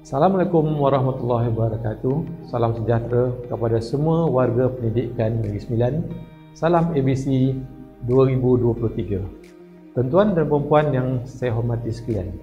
Assalamualaikum warahmatullahi wabarakatuh. Salam sejahtera kepada semua warga pendidikan Negeri Sembilan. Salam ABC 2023. Tuan-tuan dan puan-puan yang saya hormati sekalian.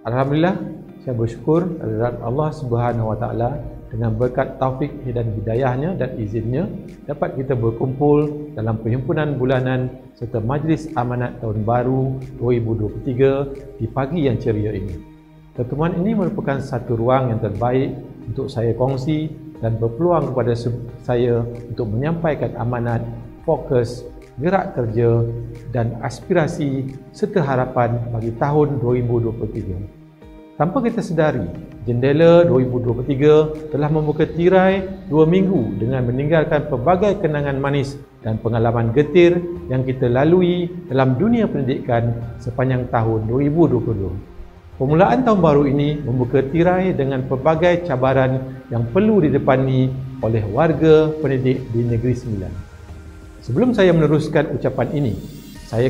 Alhamdulillah, saya bersyukur kepada Allah Subhanahu Wa Taala dengan berkat taufik dan hidayahnya dan izinnya dapat kita berkumpul dalam perhimpunan bulanan serta majlis amanat tahun baru 2023 di pagi yang ceria ini. Pertemuan ini merupakan satu ruang yang terbaik untuk saya kongsi dan berpeluang kepada saya untuk menyampaikan amanat, fokus, gerak kerja dan aspirasi serta harapan bagi tahun 2023. Tanpa kita sedari, jendela 2023 telah membuka tirai 2 minggu dengan meninggalkan pelbagai kenangan manis dan pengalaman getir yang kita lalui dalam dunia pendidikan sepanjang tahun 2022. Permulaan tahun baru ini membuka tirai dengan pelbagai cabaran yang perlu didepani oleh warga pendidik di Negeri Sembilan. Sebelum saya meneruskan ucapan ini, saya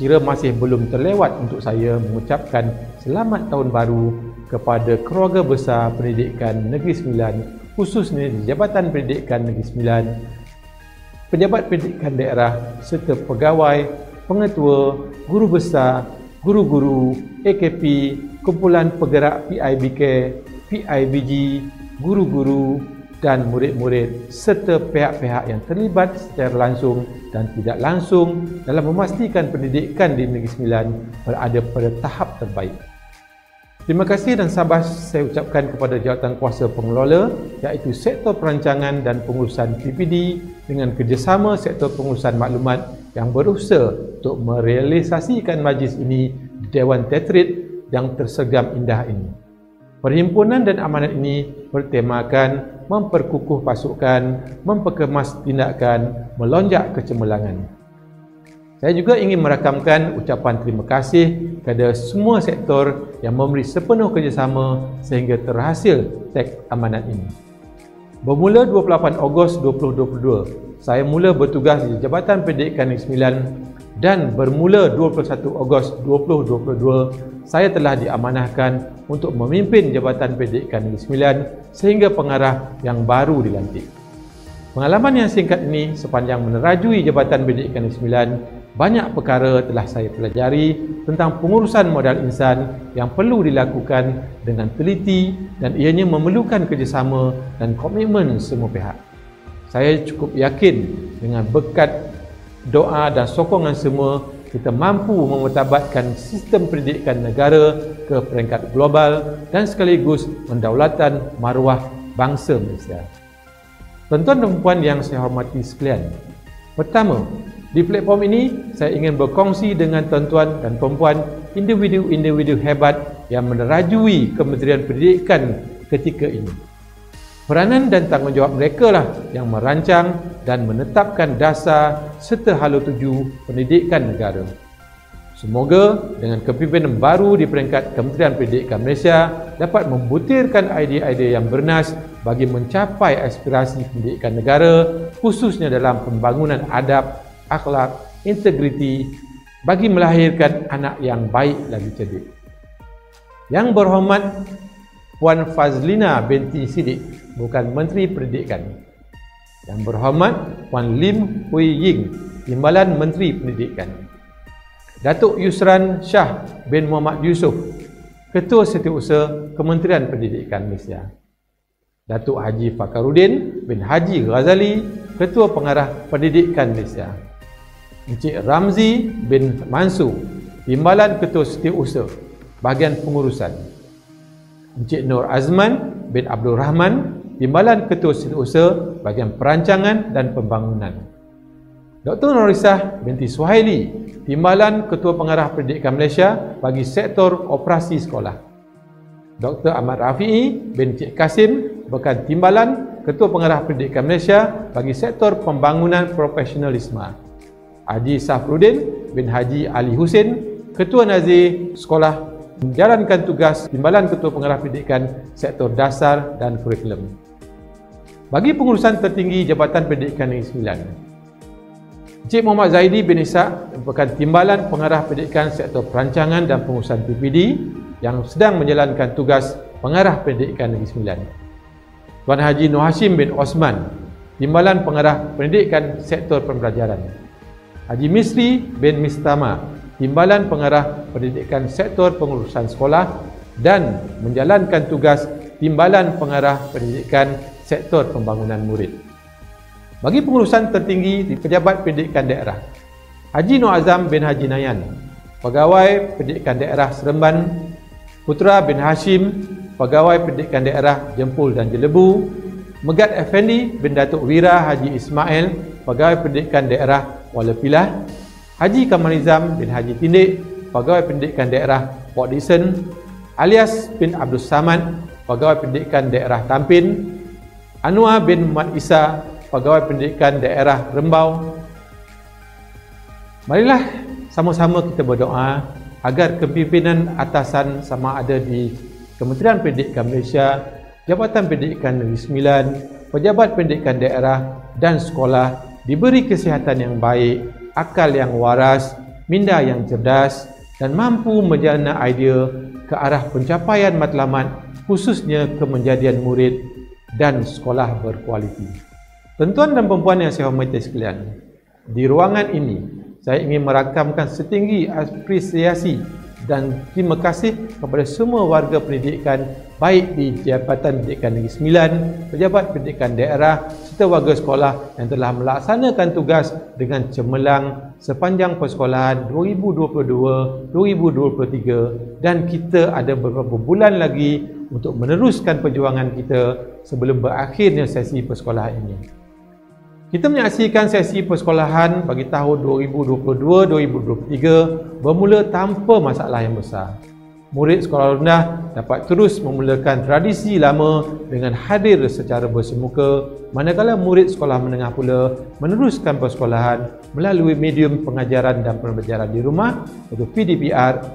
kira masih belum terlewat untuk saya mengucapkan selamat tahun baru kepada keluarga besar pendidikan Negeri Sembilan, khususnya di Jabatan Pendidikan Negeri Sembilan, pejabat pendidikan daerah serta pegawai, pengetua, guru besar, guru-guru, AKP, kumpulan penggerak PIBK, PIBG, guru-guru dan murid-murid serta pihak-pihak yang terlibat secara langsung dan tidak langsung dalam memastikan pendidikan di Negeri Sembilan berada pada tahap terbaik. Terima kasih dan sabar saya ucapkan kepada jawatan kuasa pengelola iaitu Sektor Perancangan dan Pengurusan PPD dengan kerjasama Sektor Pengurusan Maklumat yang berusaha untuk merealisasikan majlis ini di Dewan Tetrid yang tersergam indah ini. Perhimpunan dan amanat ini bertemakan memperkukuh pasukan, memperkemas tindakan, melonjak kecemerlangan. Saya juga ingin merakamkan ucapan terima kasih kepada semua sektor yang memberi sepenuh kerjasama sehingga terhasil teks amanat ini. Bermula 28 Ogos 2022, saya mula bertugas di Jabatan Pendidikan Negeri Sembilan dan bermula 21 Ogos 2022, saya telah diamanahkan untuk memimpin Jabatan Pendidikan Negeri Sembilan sehingga pengarah yang baru dilantik. Pengalaman yang singkat ini sepanjang menerajui Jabatan Pendidikan Negeri Sembilan, banyak perkara telah saya pelajari tentang pengurusan modal insan yang perlu dilakukan dengan teliti dan ianya memerlukan kerjasama dan komitmen semua pihak. Saya cukup yakin dengan berkat doa dan sokongan semua, kita mampu memertabatkan sistem pendidikan negara ke peringkat global dan sekaligus mendaulatan maruah bangsa Malaysia. Tuan-tuan dan puan yang saya hormati sekalian, pertama, di platform ini saya ingin berkongsi dengan tuan-tuan dan puan individu-individu hebat yang menerajui Kementerian Pendidikan ketika ini. Peranan dan tanggungjawab mereka lah yang merancang dan menetapkan dasar serta hala tuju pendidikan negara. Semoga dengan kepimpinan baru di peringkat Kementerian Pendidikan Malaysia dapat membutirkan idea-idea yang bernas bagi mencapai aspirasi pendidikan negara, khususnya dalam pembangunan adab, akhlak, integriti bagi melahirkan anak yang baik lagi cerdik. Yang berhormat Puan Fazlina binti Siddiq, bukan Menteri Pendidikan. Yang berhormat Puan Lim Hui Ying, Timbalan Menteri Pendidikan. Datuk Yusran Shah bin Muhammad Yusof, Ketua Setiausaha Kementerian Pendidikan Malaysia. Datuk Haji Fakhruddin bin Haji Ghazali, Ketua Pengarah Pendidikan Malaysia. Encik Ramzi bin Mansur, Timbalan Ketua Setiausaha Bahagian Pengurusan. Encik Nur Azman bin Abdul Rahman, Timbalan Ketua Setiausaha Bahagian Perancangan dan Pembangunan. Dr. Norisah binti Suhaili, Timbalan Ketua Pengarah Pendidikan Malaysia bagi Sektor Operasi Sekolah. Dr. Ahmad Rafi'i bin Encik Kasim, bukan Timbalan Ketua Pengarah Pendidikan Malaysia bagi Sektor Pembangunan Profesionalisme. Haji Safruddin bin Haji Ali Hussein, Ketua Nazir Sekolah, menjalankan tugas Timbalan Ketua Pengarah Pendidikan Sektor Dasar dan Kurikulum. Bagi pengurusan tertinggi Jabatan Pendidikan Negeri Sembilan, Encik Muhammad Zaidi bin Ishaq merupakan Timbalan Pengarah Pendidikan Sektor Perancangan dan Pengurusan PPD yang sedang menjalankan tugas Pengarah Pendidikan Negeri Sembilan. Tuan Haji Nur Hashim bin Osman, Timbalan Pengarah Pendidikan Sektor Pembelajaran. Haji Misri bin Mistama, Timbalan Pengarah Pendidikan Sektor Pengurusan Sekolah dan menjalankan tugas Timbalan Pengarah Pendidikan Sektor Pembangunan Murid. Bagi pengurusan tertinggi di Pejabat Pendidikan Daerah, Haji Nur Azam bin Haji Nayan, Pegawai Pendidikan Daerah Seremban, Putra bin Hashim, Pegawai Pendidikan Daerah Jempol dan Jelebu, Megat Effendi bin Datuk Wira Haji Ismail, Pegawai Pendidikan Daerah Kuala Pilah, Haji Kamal Nizam bin Haji Tindik, Pegawai Pendidikan Daerah Port Dickson, Alias bin Abdul Samad, Pegawai Pendidikan Daerah Tampin, Anwar bin Muhammad Isa, Pegawai Pendidikan Daerah Rembau. Marilah sama-sama kita berdoa agar kepimpinan atasan sama ada di Kementerian Pendidikan Malaysia, Jabatan Pendidikan Negeri Sembilan, Pejabat Pendidikan Daerah dan sekolah diberi kesihatan yang baik, akal yang waras, minda yang cerdas dan mampu menjana idea ke arah pencapaian matlamat, khususnya kemenjadian murid dan sekolah berkualiti. Tuan-tuan dan puan-puan yang saya hormati sekalian, di ruangan ini saya ingin merakamkan setinggi apresiasi dan terima kasih kepada semua warga pendidikan baik di Jabatan Pendidikan Negeri Sembilan, Pejabat Pendidikan Daerah serta warga sekolah yang telah melaksanakan tugas dengan cemerlang sepanjang persekolahan 2022-2023 dan kita ada beberapa bulan lagi untuk meneruskan perjuangan kita sebelum berakhirnya sesi persekolahan ini. Kita menyaksikan sesi persekolahan bagi tahun 2022-2023 bermula tanpa masalah yang besar. Murid sekolah rendah dapat terus memulakan tradisi lama dengan hadir secara bersemuka, manakala murid sekolah menengah pula meneruskan persekolahan melalui medium pengajaran dan pembelajaran di rumah atau PDPR.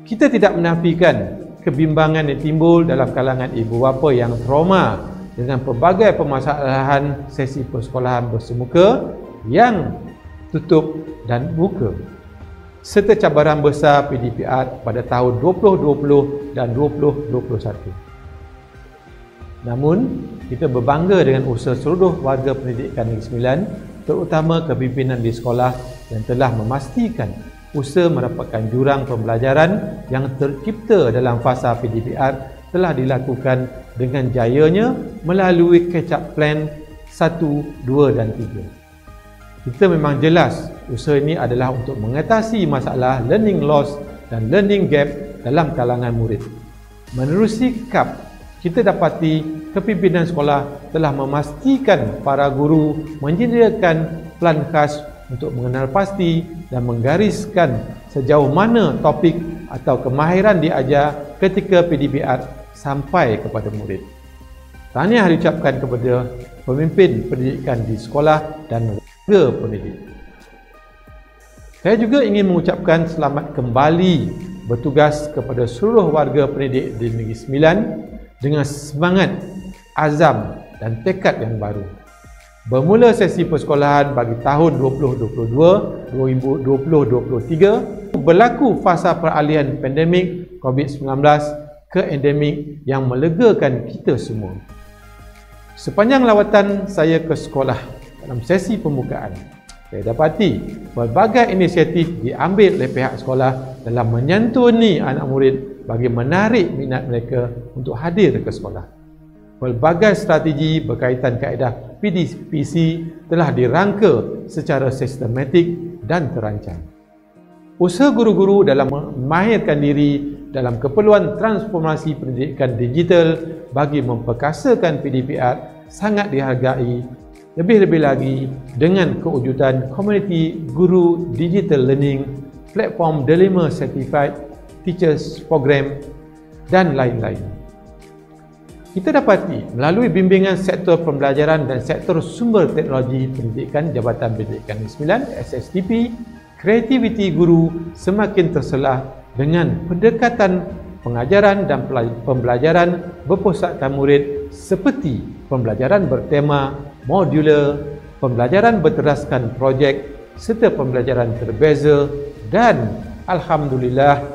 Kita tidak menafikan kebimbangan yang timbul dalam kalangan ibu bapa yang trauma dengan pelbagai permasalahan sesi persekolahan bersemuka yang tutup dan buka serta cabaran besar PDPR pada tahun 2020 dan 2021. Namun, kita berbangga dengan usaha seluruh warga pendidikan Negeri Sembilan, terutama kepimpinan di sekolah yang telah memastikan usaha merapatkan jurang pembelajaran yang tercipta dalam fasa PDPR telah dilakukan dengan jayanya melalui catch-up plan 1, 2 dan 3. Kita memang jelas usaha ini adalah untuk mengatasi masalah learning loss dan learning gap dalam kalangan murid. Menerusi KAP, kita dapati kepimpinan sekolah telah memastikan para guru menyediakan plan khas untuk mengenal pasti dan menggariskan sejauh mana topik atau kemahiran diajar ketika PDPR sampai kepada murid. Tahniah diucapkan kepada pemimpin pendidikan di sekolah dan warga pendidik. Saya juga ingin mengucapkan selamat kembali bertugas kepada seluruh warga pendidik di Negeri Sembilan dengan semangat, azam dan tekad yang baru. Bermula sesi persekolahan bagi tahun 2022-2023 berlaku fasa peralihan pandemik COVID-19 ke endemik yang melegakan kita semua. Sepanjang lawatan saya ke sekolah dalam sesi pembukaan, saya dapati berbagai inisiatif diambil oleh pihak sekolah dalam menyantuni anak murid bagi menarik minat mereka untuk hadir ke sekolah. Pelbagai strategi berkaitan kaedah PDPC telah dirangka secara sistematik dan terancang. Usaha guru-guru dalam memahirkan diri dalam keperluan transformasi pendidikan digital bagi memperkasakan PDPR sangat dihargai, lebih-lebih lagi dengan kewujudan Community Guru Digital Learning, platform Delima Certified Teachers Program dan lain-lain. Kita dapati melalui bimbingan sektor pembelajaran dan sektor sumber teknologi pendidikan Jabatan Pendidikan Negeri Sembilan SSTP, kreativiti guru semakin terselah dengan pendekatan pengajaran dan pembelajaran berpusatkan murid seperti pembelajaran bertema, modular, pembelajaran berteraskan projek serta pembelajaran terbeza dan alhamdulillah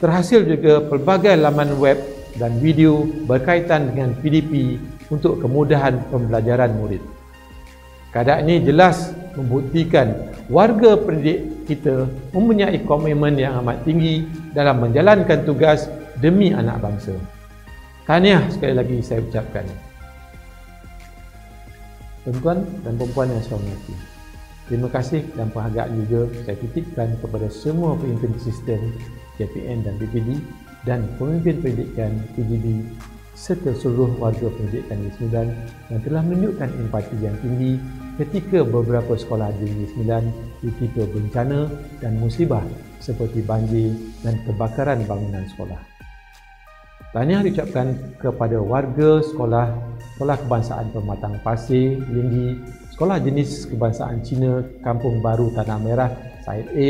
terhasil juga pelbagai laman web dan video berkaitan dengan PDP untuk kemudahan pembelajaran murid. Keadaan ini jelas membuktikan warga pendidik kita mempunyai komitmen yang amat tinggi dalam menjalankan tugas demi anak bangsa. Tahniah sekali lagi saya ucapkan. Tuan-tuan dan puan-puan yang saya hormati, terima kasih dan penghargaan juga saya titipkan kepada semua pemimpin sistem JPN dan PPD dan pemimpin pendidikan PGB serta seluruh warga pendidikan Negeri Sembilan yang telah menunjukkan empati yang tinggi ketika beberapa sekolah di Negeri Sembilan ditimpa bencana dan musibah seperti banjir dan kebakaran bangunan sekolah. Tahniah diucapkan kepada warga Sekolah Kebangsaan Pematang Pasir, Linggi, Sekolah Jenis Kebangsaan Cina, Kampung Baru Tanah Merah, Said A,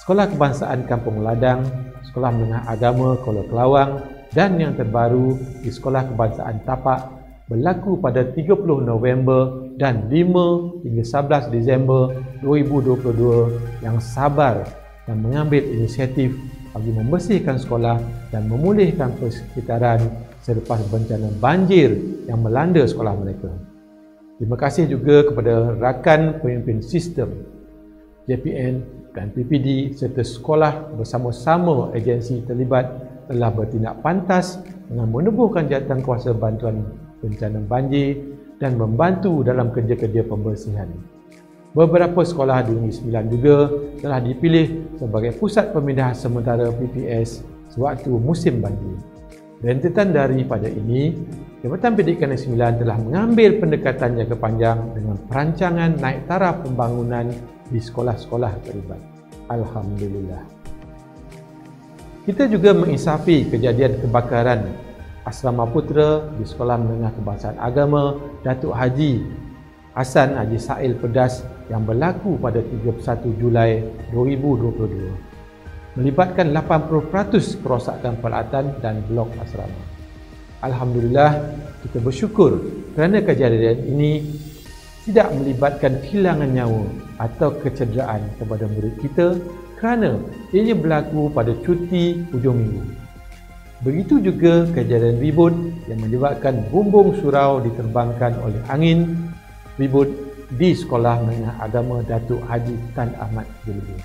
Sekolah Kebangsaan Kampung Ladang, Sekolah Menengah Agama Kuala Kelawang dan yang terbaru di Sekolah Kebangsaan Tapak berlaku pada 30 November dan 5 hingga 11 Disember 2022 yang sabar dan mengambil inisiatif bagi membersihkan sekolah dan memulihkan persekitaran selepas bencana banjir yang melanda sekolah mereka. Terima kasih juga kepada rakan pemimpin sistem JPN dan PPD serta sekolah bersama-sama agensi terlibat telah bertindak pantas dengan menubuhkan jawatankuasa bantuan bencana banjir dan membantu dalam kerja-kerja pembersihan. Beberapa sekolah di Negeri Sembilan juga telah dipilih sebagai pusat pemindahan sementara PPS sewaktu musim banjir. Rentetan daripada ini, Jabatan Pendidikan Negeri Sembilan telah mengambil pendekatan jangka panjang dengan perancangan naik taraf pembangunan di sekolah-sekolah terlibat. Alhamdulillah. Kita juga menginsafi kejadian kebakaran Asrama Putera di Sekolah Menengah Kebangsaan Agama Datuk Haji Hassan Haji Sa'il Pedas yang berlaku pada 31 Julai 2022 melibatkan 80% kerosakan peralatan dan blok asrama. Alhamdulillah, kita bersyukur kerana kejadian ini tidak melibatkan kehilangan nyawa atau kecederaan kepada murid kita kerana ianya berlaku pada cuti hujung minggu. Begitu juga kejadian ribut yang menyebabkan bumbung surau diterbangkan oleh angin ribut di Sekolah Menengah Agama Datuk Haji Tan Ahmad Jelubur.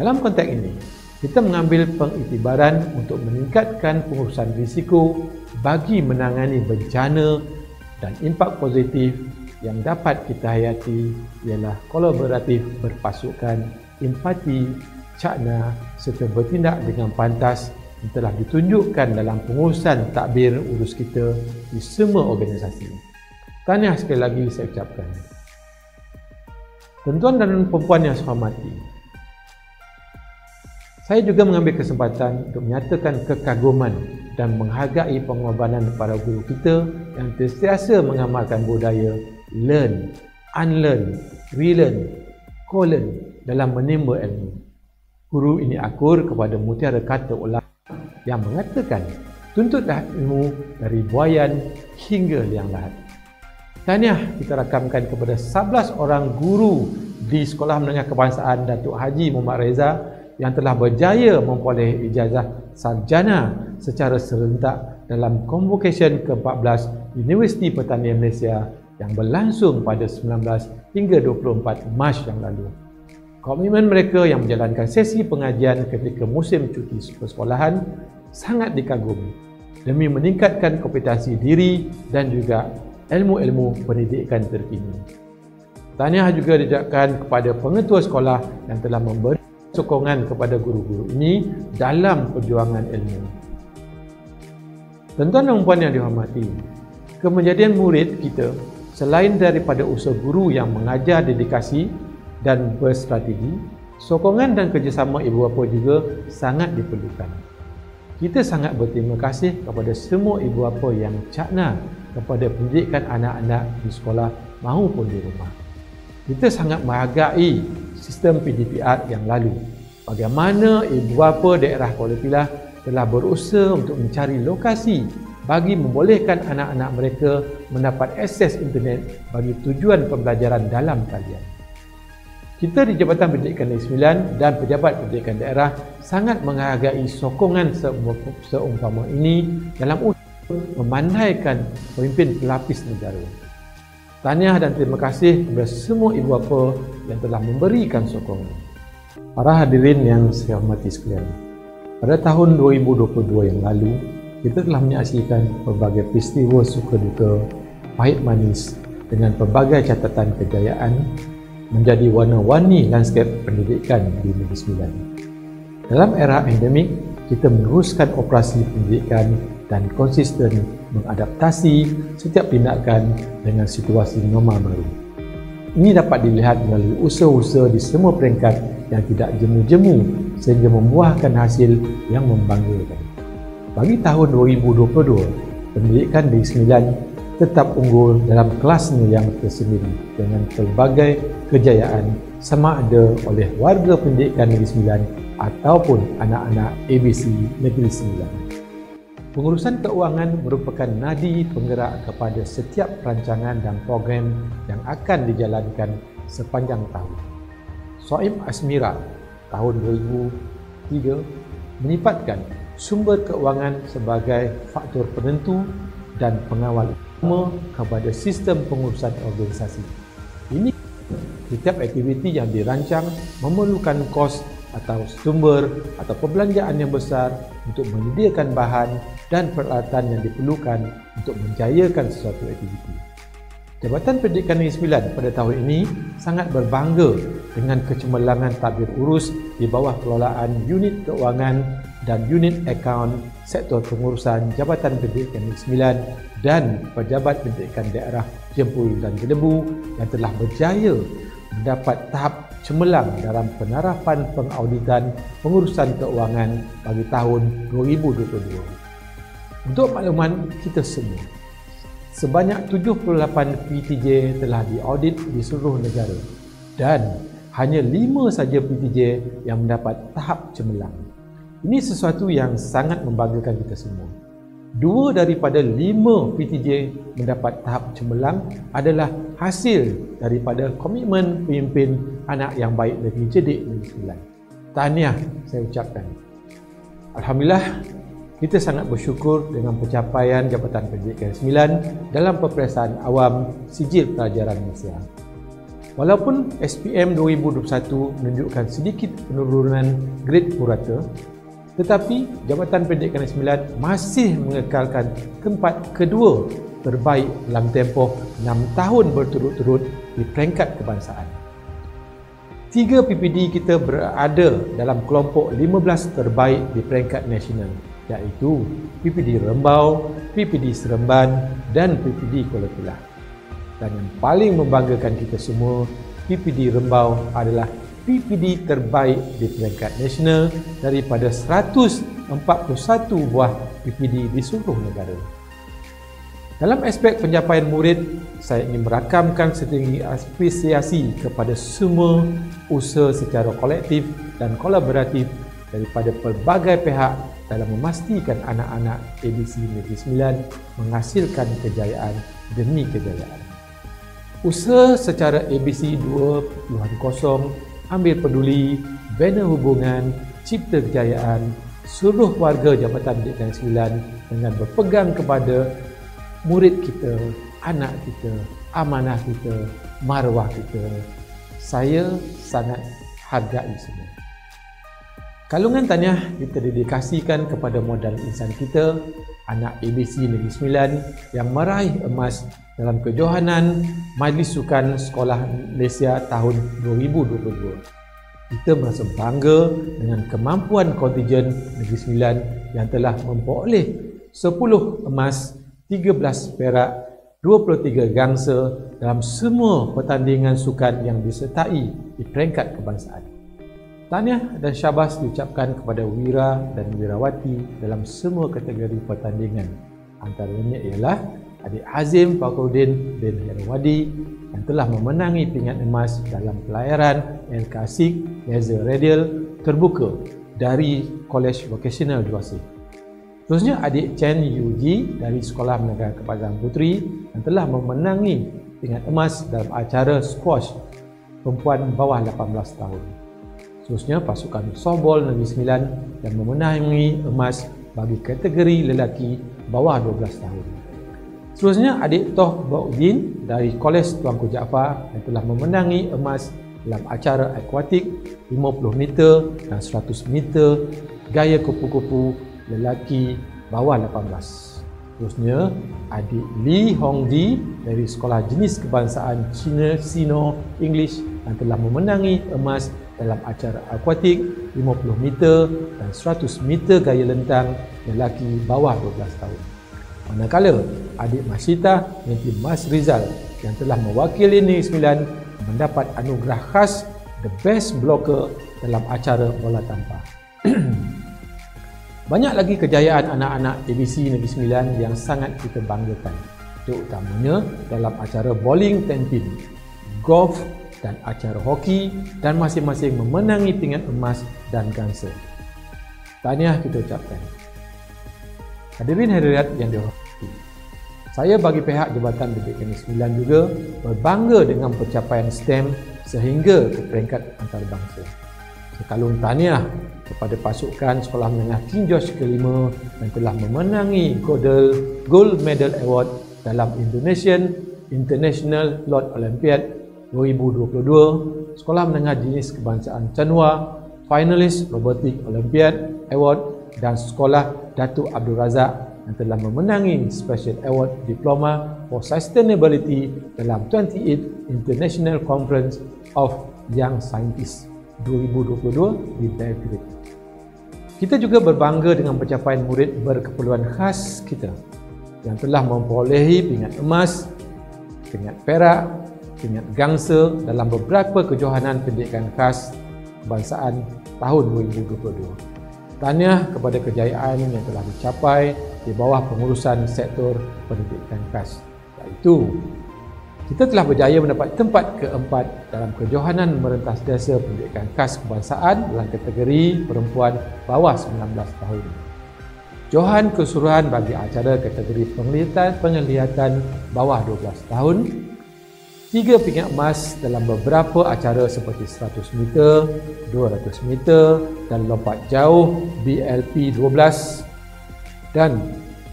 Dalam konteks ini, kita mengambil pengiktibaran untuk meningkatkan pengurusan risiko bagi menangani bencana dan impak positif yang dapat kita hayati ialah kolaboratif berpasukan, empati, cakna serta bertindak dengan pantas yang telah ditunjukkan dalam pengurusan takbir urus kita di semua organisasi. Tahniah sekali lagi saya ucapkan. Tuan-tuan dan puan-puan yang saya hormati, saya juga mengambil kesempatan untuk menyatakan kekaguman dan menghargai pengorbanan para guru kita yang sentiasa mengamalkan budaya learn, unlearn, relearn, co-learn dalam menimba ilmu. Guru ini akur kepada mutiara kata ulama yang mengatakan, tuntutlah ilmu dari buayan hingga liang lahat. Tahniah kita rakamkan kepada 11 orang guru di Sekolah Menengah Kebangsaan Datuk Haji Muhammad Reza yang telah berjaya memperoleh ijazah sarjana secara serentak dalam Convocation ke-14 Universiti Pertanian Malaysia yang berlangsung pada 19 hingga 24 Mac yang lalu. Komitmen mereka yang menjalankan sesi pengajian ketika musim cuti persekolahan sangat dikagumi demi meningkatkan kompetensi diri dan juga ilmu-ilmu pendidikan terkini. Tahniah juga diucapkan kepada pengetua sekolah yang telah memberi sokongan kepada guru-guru ini dalam perjuangan ilmu. Tuan-tuan dan puan yang dihormati, kemenjadian murid kita selain daripada usaha guru yang mengajar dedikasi dan berstrategi, sokongan dan kerjasama ibu bapa juga sangat diperlukan. Kita sangat berterima kasih kepada semua ibu bapa yang cakna kepada pendidikan anak-anak di sekolah maupun di rumah. Kita sangat menghargai sistem PDPR yang lalu. Bagaimana ibu bapa daerah Kuala Pilah telah berusaha untuk mencari lokasi bagi membolehkan anak-anak mereka mendapat akses internet bagi tujuan pembelajaran dalam talian. Kita di Jabatan Pendidikan Negeri Sembilan dan Pejabat Pendidikan Daerah sangat menghargai sokongan seumpama ini dalam usaha memandaikan pemimpin pelapis negara. Tahniah dan terima kasih kepada semua ibu bapa yang telah memberikan sokongan. Para hadirin yang saya hormati sekalian, pada tahun 2022 yang lalu, kita telah menyaksikan pelbagai peristiwa suka duka, pahit manis dengan pelbagai catatan kejayaan menjadi warna-warni lanskap pendidikan di Negeri Sembilan. Dalam era endemik, kita meneruskan operasi pendidikan dan konsisten mengadaptasi setiap tindakan dengan situasi normal baru. Ini dapat dilihat melalui usaha-usaha di semua peringkat yang tidak jemu-jemu sehingga membuahkan hasil yang membanggakan. Bagi tahun 2022, pendidikan Negeri Sembilan tetap unggul dalam kelasnya yang tersendiri dengan pelbagai kejayaan sama ada oleh warga pendidikan Negeri Sembilan ataupun anak-anak ABC Negeri Sembilan. Pengurusan keuangan merupakan nadi penggerak kepada setiap rancangan dan program yang akan dijalankan sepanjang tahun. Soim Asmira tahun 2003 menyifatkan sumber keuangan sebagai faktor penentu dan pengawal utama kepada sistem pengurusan organisasi. Ini setiap aktiviti yang dirancang memerlukan kos atau sumber atau perbelanjaan yang besar untuk menyediakan bahan dan peralatan yang diperlukan untuk menjayakan sesuatu aktiviti. Jabatan Pendidikan Negeri Sembilan pada tahun ini sangat berbangga dengan kecemerlangan tadbir urus di bawah kelolaan unit keuangan dan unit akaun sektor pengurusan Jabatan Pendidikan Negeri Sembilan dan Pejabat Pendidikan Daerah Jempol dan Jelebu yang telah berjaya mendapat tahap cemerlang dalam penarapan pengauditan pengurusan keuangan bagi tahun 2022. Untuk makluman kita semua, sebanyak 78 PTJ telah diaudit di seluruh negara dan hanya 5 saja PTJ yang mendapat tahap cemerlang. Ini sesuatu yang sangat membanggakan kita semua. 2 daripada 5 PTJ mendapat tahap cemerlang adalah hasil daripada komitmen pemimpin anak yang baik Negeri Cerdik Negeri Sembilan. Tahniah saya ucapkan. Alhamdulillah, kita sangat bersyukur dengan pencapaian Jabatan Pendidikan Sembilan dalam peperiksaan awam Sijil Pelajaran Malaysia. Walaupun SPM 2021 menunjukkan sedikit penurunan grade purata, tetapi Jabatan Pendidikan Negeri Sembilan masih mengekalkan tempat kedua terbaik dalam tempoh 6 tahun berturut-turut di peringkat kebangsaan. 3 PPD kita berada dalam kelompok 15 terbaik di peringkat nasional, iaitu PPD Rembau, PPD Seremban dan PPD Kuala Kelah. Dan yang paling membanggakan kita semua, PPD Rembau adalah PPD terbaik di peringkat nasional daripada 141 buah PPD di seluruh negara. Dalam aspek pencapaian murid, saya ingin merakamkan setinggi apresiasi kepada semua usaha secara kolektif dan kolaboratif daripada pelbagai pihak dalam memastikan anak-anak ABC Negeri Sembilan menghasilkan kejayaan demi kejayaan. Usaha secara ABC 2.0, Ambil Peduli, Banner Hubungan, Cipta Kejayaan, seluruh warga Jabatan Pendidikan Sembilan dengan berpegang kepada murid kita, anak kita, amanah kita, maruah kita. Saya sangat hargai semua. Kalungan tahniah kita dedikasikan kepada modal insan kita, anak ABC Negeri Sembilan yang meraih emas dalam kejohanan Majlis Sukan Sekolah Malaysia tahun 2022. Kita merasa bangga dengan kemampuan kontijen Negeri Sembilan yang telah memperoleh 10 emas, 13 perak, 23 gangsa dalam semua pertandingan sukan yang disertai di peringkat kebangsaan. Tahniah dan syabas diucapkan kepada Wira dan Wirawati dalam semua kategori pertandingan. Antaranya ialah Adik Azim Fakhruddin bin Herawadi yang telah memenangi pingat emas dalam pelayaran LKSIK Laser Radial terbuka dari Kolej Vocasional Juasih. Terusnya adik Chen Yuji dari Sekolah Menengah Kebangsaan Puteri yang telah memenangi pingat emas dalam acara squash perempuan bawah 18 tahun. Seterusnya, pasukan softball Negeri Sembilan yang memenangi emas bagi kategori lelaki bawah 12 tahun. Seterusnya, adik Toh Bauddin dari Kolej Tuanku Jaafar yang telah memenangi emas dalam acara akuatik 50 meter dan 100 meter gaya kupu-kupu lelaki bawah 18. Seterusnya, adik Li Hongji dari Sekolah Jenis Kebangsaan Cina Sino English yang telah memenangi emas dalam acara akuatik 50 meter dan 100 meter gaya lentang lelaki bawah 12 tahun. Manakala adik Masita binti Mas Rizal yang telah mewakili Negeri Sembilan mendapat anugerah khas The Best Blocker dalam acara bola tampar. Banyak lagi kejayaan anak-anak ABC Negeri Sembilan yang sangat kita banggakan, terutamanya dalam acara bowling 10 pin, golf dan acara hoki, dan masing-masing memenangi pingat emas dan gangsa. Tahniah kita ucapkan. Hadirin hadirat yang dihormati, saya bagi pihak Jabatan Pendidikan Negeri Sembilan juga berbangga dengan pencapaian STEM sehingga ke peringkat antarabangsa. Sekalung tahniah kepada pasukan Sekolah Menengah King George ke-5 yang telah memenangi Gold Medal Award dalam Indonesian International Lord Olympiad 2022, Sekolah Menengah Jenis Kebangsaan Chanua, finalis Robotik Olympiad Award, dan Sekolah Datuk Abdul Razak yang telah memenangi Special Award Diploma for Sustainability dalam 28th International Conference of Young Scientists 2022 di Belgrade. Kita juga berbangga dengan pencapaian murid berkeperluan khas kita yang telah memperolehi pingat emas, pingat perak, pingat gangsa dalam beberapa kejohanan pendidikan khas kebangsaan tahun 2022. Tahniah kepada kejayaan yang telah dicapai di bawah pengurusan sektor pendidikan khas, iaitu kita telah berjaya mendapat tempat keempat dalam kejohanan merentas desa pendidikan khas kebangsaan dalam kategori perempuan bawah 19 tahun. Johan keseluruhan bagi acara kategori penglihatan bawah 12 tahun. 3 pingat emas dalam beberapa acara seperti 100 meter, 200 meter dan lompat jauh BLP 12, dan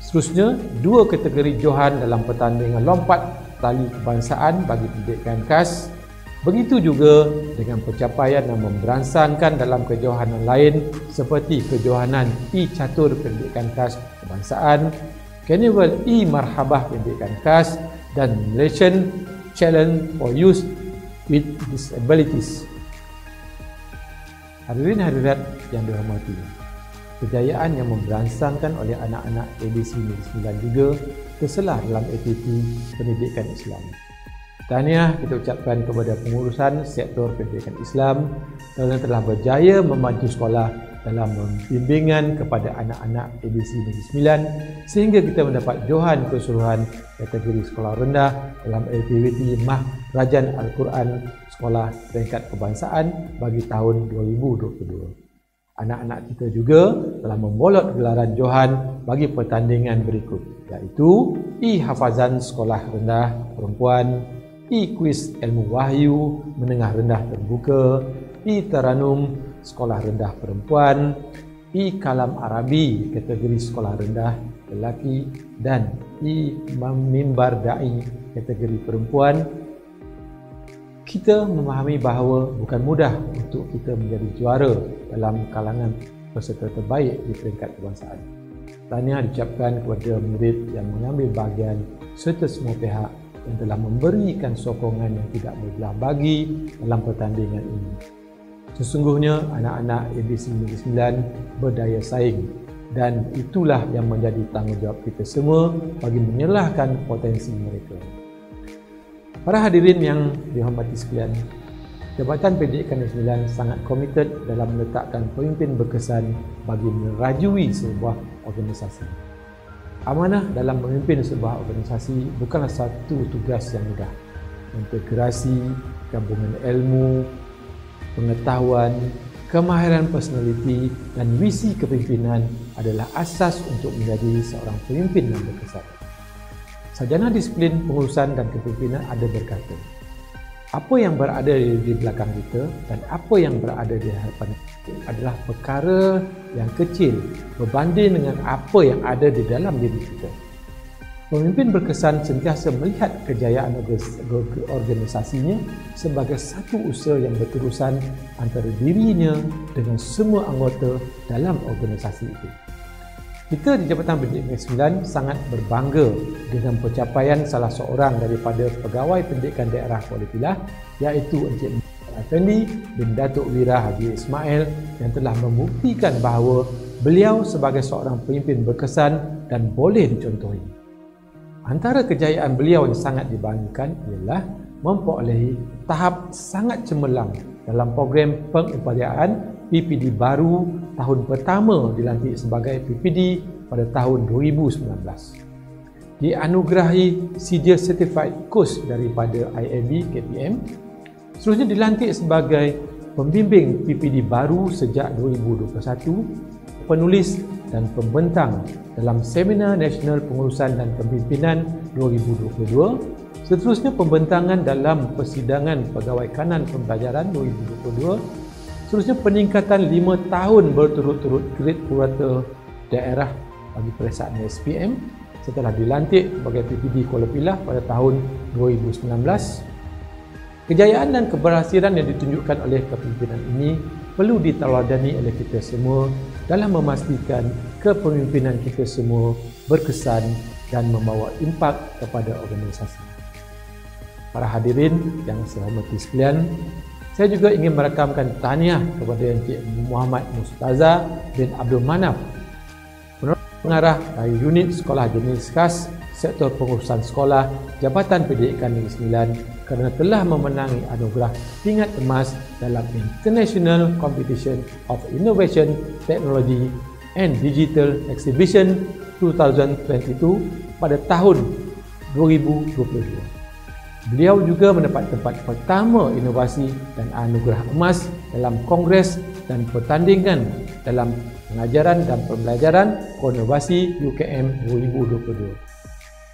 seterusnya 2 kategori johan dalam pertandingan lompat tali kebangsaan bagi pendidikan khas. Begitu juga dengan pencapaian yang memberangsangkan dalam kejohanan lain seperti kejohanan E-Catur pendidikan khas kebangsaan, Carnival E-Marhabah pendidikan khas, dan Malaysian Challenge for Youth with Disabilities. Hadirin hadirat yang dihormati, kejayaan yang memberangsangkan oleh anak-anak ABC Negeri Sembilan juga terselah dalam aktiviti pendidikan Islam. Tahniah kita ucapkan kepada pengurusan sektor pendidikan Islam kerana telah berjaya membantu sekolah dalam bimbingan kepada anak-anak ABC Negeri Sembilan sehingga kita mendapat johan keseluruhan kategori sekolah rendah dalam aktiviti Mahrajan Al-Quran Sekolah Peringkat Kebangsaan bagi tahun 2022. Anak-anak kita juga telah membolot gelaran johan bagi pertandingan berikut, iaitu E-Hafazan Sekolah Rendah Perempuan, E-Quiz Ilmu Wahyu Menengah Rendah Terbuka, E-Taranum Sekolah Rendah Perempuan, E-Kalam Arabi kategori Sekolah Rendah Lelaki, dan E-Mimbar Da'i kategori Perempuan. Kita memahami bahawa bukan mudah untuk kita menjadi juara dalam kalangan peserta terbaik di peringkat kebangsaan. Tahniah diucapkan kepada murid yang mengambil bahagian serta semua pihak yang telah memberikan sokongan yang tidak berbelah bagi dalam pertandingan ini. Sesungguhnya anak-anak ABC Negeri Sembilan berdaya saing, dan itulah yang menjadi tanggungjawab kita semua bagi menyelahkan potensi mereka. Para hadirin yang dihormati sekalian, Jabatan Pendidikan Negeri Sembilan sangat komited dalam meletakkan pemimpin berkesan bagi merajui sebuah organisasi. Amanah dalam memimpin sebuah organisasi bukanlah satu tugas yang mudah. Integrasi, gabungan ilmu, pengetahuan, kemahiran personaliti dan visi kepimpinan adalah asas untuk menjadi seorang pemimpin yang berkesan. Sarjana Disiplin Pengurusan dan Kepimpinan ada berkata, Apa yang berada di belakang kita dan apa yang berada di hadapan kita adalah perkara yang kecil berbanding dengan apa yang ada di dalam diri kita. Pemimpin berkesan sentiasa melihat kejayaan organisasinya sebagai satu usaha yang berterusan antara dirinya dengan semua anggota dalam organisasi itu. Kita di Jabatan Pendidikan Negeri Sembilan sangat berbangga dengan pencapaian salah seorang daripada pegawai pendidikan daerah Kuala Pilah, iaitu Encik Effendi bin Datuk Wira Haji Ismail, yang telah membuktikan bahawa beliau sebagai seorang pemimpin berkesan dan boleh dicontohi. Antara kejayaan beliau yang sangat dibanggakan ialah memperolehi tahap sangat cemerlang dalam program pengupayaan PPD baru tahun pertama dilantik sebagai PPD pada tahun 2019. Dianugerahi sijil Certified Coach daripada IAB KPM. Seterusnya dilantik sebagai pembimbing PPD baru sejak 2021, penulis dan pembentang dalam Seminar Nasional Pengurusan dan Kepimpinan 2022. Seterusnya pembentangan dalam Persidangan Pegawai Kanan Pembelajaran 2022. Seterusnya peningkatan 5 tahun berturut-turut grade purata daerah bagi peperiksaan SPM setelah dilantik sebagai PPD Kuala Pilah pada tahun 2019. Kejayaan dan keberhasilan yang ditunjukkan oleh kepimpinan ini perlu diteladani oleh kita semua dalam memastikan kepemimpinan kita semua berkesan dan membawa impak kepada organisasi. Para hadirin yang saya hormati sekalian, saya juga ingin merakamkan tahniah kepada Encik Muhammad Mustaza bin Abdul Manaf, pengarah dari unit Sekolah Jenis Khas Sektor Pengurusan Sekolah Jabatan Pendidikan Negeri Sembilan, kerana telah memenangi anugerah pingat emas dalam International Competition of Innovation Technology and Digital Exhibition 2022 pada tahun 2022. Beliau juga mendapat tempat pertama inovasi dan anugerah emas dalam Kongres dan pertandingan dalam pengajaran dan pembelajaran Inovasi UKM 2022.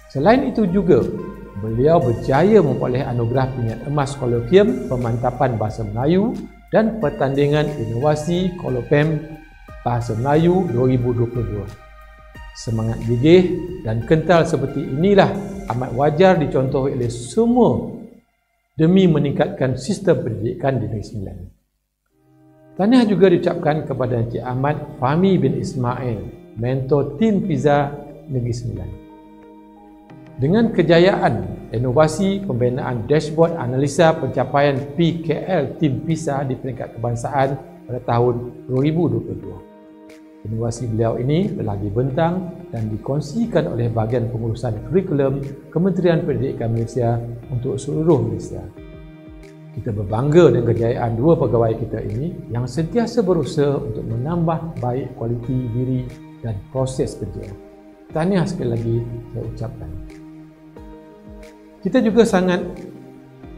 Selain itu juga, beliau berjaya memperoleh anugerah pingat emas kolokium pemantapan bahasa Melayu dan pertandingan inovasi kolopem bahasa Melayu 2022. Semangat gigih dan kental seperti inilah amat wajar dicontohi oleh semua demi meningkatkan sistem pendidikan di Negeri Sembilan. Tahniah juga diucapkan kepada Encik Ahmad Fahmi bin Ismail, mentor tim PISA Negeri Sembilan. Dengan kejayaan inovasi pembinaan dashboard analisa pencapaian PKL tim PISA di peringkat kebangsaan pada tahun 2022. Inovasi beliau ini telah dibentang dan dikongsikan oleh bahagian pengurusan kurikulum Kementerian Pendidikan Malaysia untuk seluruh Malaysia. Kita berbangga dengan kejayaan dua pegawai kita ini yang sentiasa berusaha untuk menambah baik kualiti diri dan proses kerja. Tahniah sekali lagi saya ucapkan. Kita juga sangat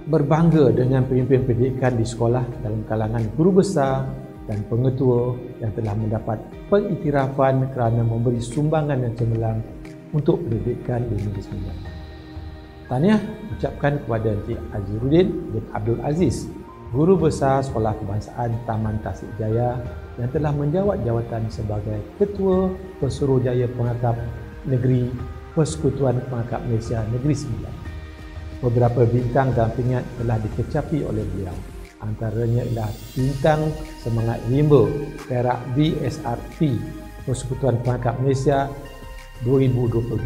berbangga dengan pemimpin pendidikan di sekolah dalam kalangan guru besar dan pengetua yang telah mendapat pengiktirafan kerana memberi sumbangan yang cemerlang untuk pendidikan di Negeri Sembilan. Tahniah ucapkan kepada Encik Azhiruddin bin Abdul Aziz, Guru Besar Sekolah Kebangsaan Taman Tasik Jaya, yang telah menjawat jawatan sebagai Ketua Pesuruhjaya Pengakap Negeri Persekutuan Pengakap Malaysia Negeri Sembilan. Beberapa bintang dan pingat telah dikecapi oleh beliau. Antaranya ialah bintang Semangat Rimba Perak BSRP Persekutuan Pengakap Malaysia 2022,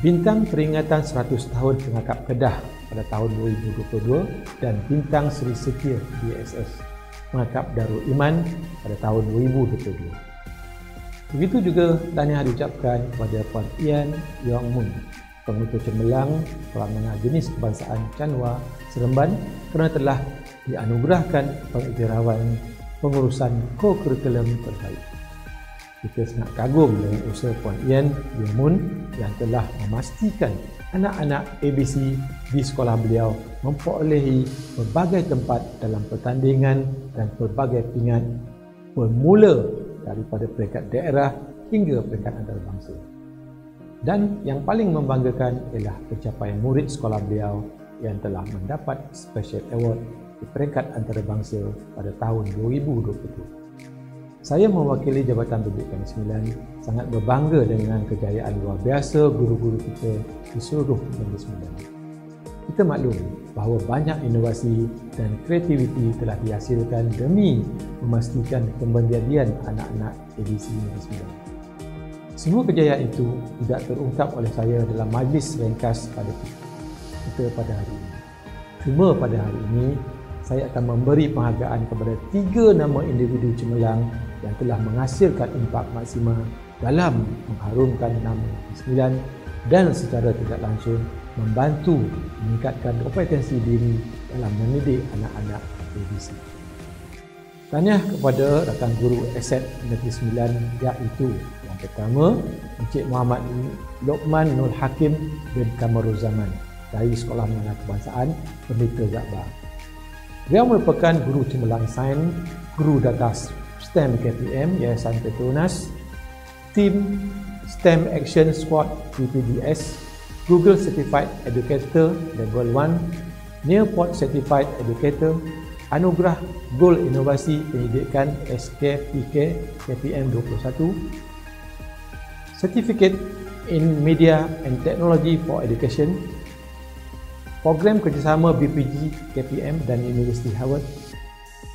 bintang peringatan 100 tahun Pengakap Kedah pada tahun 2022 dan bintang Seri Setia BSS Pengakap Darul Iman pada tahun 2022. Begitu juga tahniah diucapkan kepada Puan Ian Yong Mun, pengutus cemerlang Pelanggan Jenis Kebangsaan Chanwa Seremban, kerana telah dianugerahkan pengiktirafan pengurusan co-curriculum terbaik. Kita sangat kagum dengan usaha Puan Ian Yong Mun yang telah memastikan anak-anak ABC di sekolah beliau memperolehi berbagai tempat dalam pertandingan dan berbagai pingat bermula daripada peringkat daerah hingga peringkat antarabangsa. Dan yang paling membanggakan ialah pencapaian murid sekolah beliau yang telah mendapat Special Award di peringkat antarabangsa pada tahun 2022. Saya mewakili Jabatan Pendidikan Negeri Sembilan sangat berbangga dengan kejayaan luar biasa guru-guru kita di seluruh Negeri Sembilan. Kita maklum bahawa banyak inovasi dan kreativiti telah dihasilkan demi memastikan kemenjadian anak-anak edisi Negeri Sembilan. Semua kejayaan itu tidak terungkap oleh saya dalam majlis ringkas pada kita pada hari ini. Cuma pada hari ini, saya akan memberi penghargaan kepada 3 nama individu cemerlang yang telah menghasilkan impak maksimal dalam mengharumkan nama Negeri Sembilan dan secara tidak langsung membantu meningkatkan kompetensi diri dalam mendidik anak-anak edisi. Tahniah kepada rakan guru Aset Negeri Sembilan, iaitu yang pertama Encik Muhammad Lokman Nur Hakim bin Kamaruzzaman dari Sekolah Menengah Kebangsaan Pendeta Zakbar. Beliau merupakan guru cemerlang sains, guru data STEM KPM Yayasan Petronas, tim STEM Action Squad PPDS, Google Certified Educator Level 1, Nearport Certified Educator, Anugerah Gold Inovasi Pendidikan SKPK KPM 21, Certificate in Media and Technology for Education, Program Kerjasama BPG KPM dan Universiti Harvard,